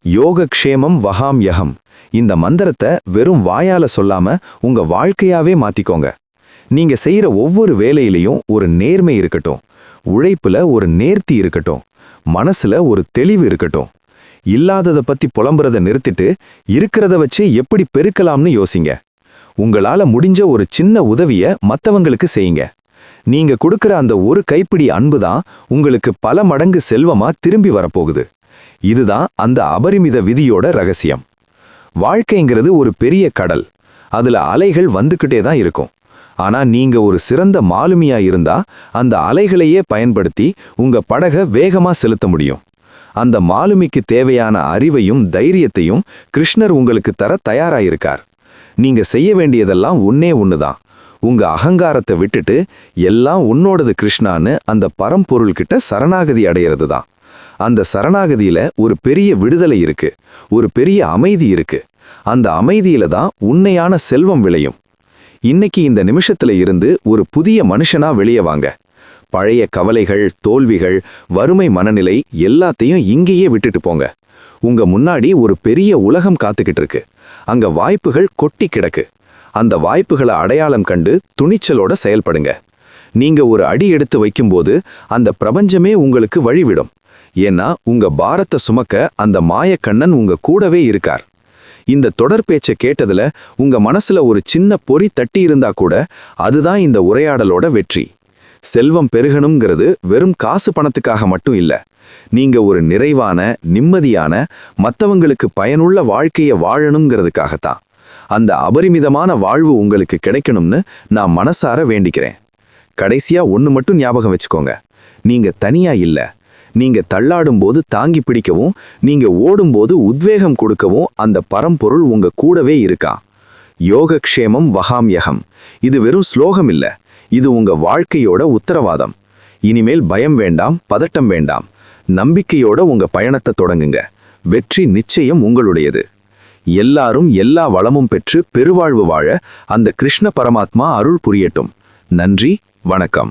யோகக்ஷேமம் வஹாம் யகம், இந்த மந்திரத்தை வெறும் வாயால சொல்லாம உங்க வாழ்க்கையாவே மாத்திக்கோங்க. நீங்க செய்யற ஒவ்வொரு வேலையிலையும் ஒரு நேர்மை இருக்கட்டும், உழைப்புல ஒரு நேர்த்தி இருக்கட்டும், மனசுல ஒரு தெளிவு இருக்கட்டும். இல்லாததை பத்தி புலம்புறத நிறுத்திட்டு இருக்கிறத வச்சு எப்படி பெருக்கலாம்னு யோசிங்க. உங்களால முடிஞ்ச ஒரு சின்ன உதவிய மத்தவங்களுக்கு செய்யுங்க. நீங்க கொடுக்கிற அந்த ஒரு கைப்பிடி அன்புதான் உங்களுக்கு பல மடங்கு செல்வமா திரும்பி வரப்போகுது. இதுதான் அந்த அபரிமித விதியோட ரகசியம். வாழ்க்கைங்கிறது ஒரு பெரிய கடல். அதுல அலைகள் வந்துகிட்டே தான் இருக்கும். ஆனா நீங்க ஒரு சிறந்த மாலுமியா இருந்தா அந்த அலைகளையே பயன்படுத்தி உங்க படகை வேகமா செலுத்த முடியும். அந்த மாலுமிக்கு தேவையான அறிவையும் தைரியத்தையும் கிருஷ்ணர் உங்களுக்கு தர தயாராயிருக்கார். நீங்க செய்ய வேண்டியதெல்லாம் ஒண்ணுதான். உங்க அகங்காரத்தை விட்டுட்டு எல்லாம் உன்னோடது கிருஷ்ணான்னு அந்த பரம்பொருள்கிட்ட சரணாகதி அடையிறது தான். அந்த சரணாகதியில ஒரு பெரிய விடுதலை இருக்கு, ஒரு பெரிய அமைதி இருக்கு. அந்த அமைதியில தான் உண்மையான செல்வம் விளையும். இன்னைக்கு இந்த நிமிஷத்துல இருந்து ஒரு புதிய மனுஷனா வெளியே வாங்க. பழைய கவலைகள், தோல்விகள், வறுமை மனநிலை எல்லாத்தையும் இங்கேயே விட்டுட்டு போங்க. உங்க முன்னாடி ஒரு பெரிய உலகம் காத்துக்கிட்டு இருக்கு. அங்க வாய்ப்புகள் கொட்டி கிடக்கு. அந்த வாய்ப்புகளை அடையாளம் கண்டு துணிச்சலோட செயல்படுங்க. நீங்க ஒரு அடி எடுத்து வைக்கும்போது அந்த பிரபஞ்சமே உங்களுக்கு வழிவிடும். ஏன்னா உங்க பாரத்தை சுமக்க அந்த மாயக்கண்ணன் உங்க கூடவே இருக்கார். இந்த தொடர் பேச்சை கேட்டதுல உங்க மனசுல ஒரு சின்ன பொறி தட்டி இருந்தா கூட அதுதான் இந்த உரையாடலோட வெற்றி. செல்வம் பெருகணுங்கிறது வெறும் காசு பணத்துக்காக மட்டும் இல்ல. நீங்க ஒரு நிறைவான, நிம்மதியான, மத்தவங்களுக்கு பயனுள்ள வாழ்க்கையை வாழணுங்கிறதுக்காகத்தான். அந்த அபரிமிதமான வாழ்வு உங்களுக்கு கிடைக்கணும்னு நான் மனசார வேண்டிக்கிறேன். கடைசியா ஒண்ணு மட்டும் ஞாபகம் வச்சுக்கோங்க. நீங்க தனியா இல்ல. நீங்க தள்ளாடும்போது தாங்கி பிடிக்கவும், நீங்க ஓடும்போது உத்வேகம் கொடுக்கவும் அந்த பரம்பொருள் உங்க கூடவே இருக்கா. யோகக்ஷேமம் வஹாம் யகம், இது வெறும் ஸ்லோகம் இல்ல, இது உங்க வாழ்க்கையோட உத்தரவாதம். இனிமேல் பயம் வேண்டாம், பதட்டம் வேண்டாம். நம்பிக்கையோட உங்க பயணத்தை தொடங்குங்க. வெற்றி நிச்சயம் உங்களுடையது. எல்லாரும் எல்லா வளமும் பெற்று பெருவாழ்வு வாழ அந்த கிருஷ்ண பரமாத்மா அருள் புரியட்டும். நன்றி, வணக்கம்.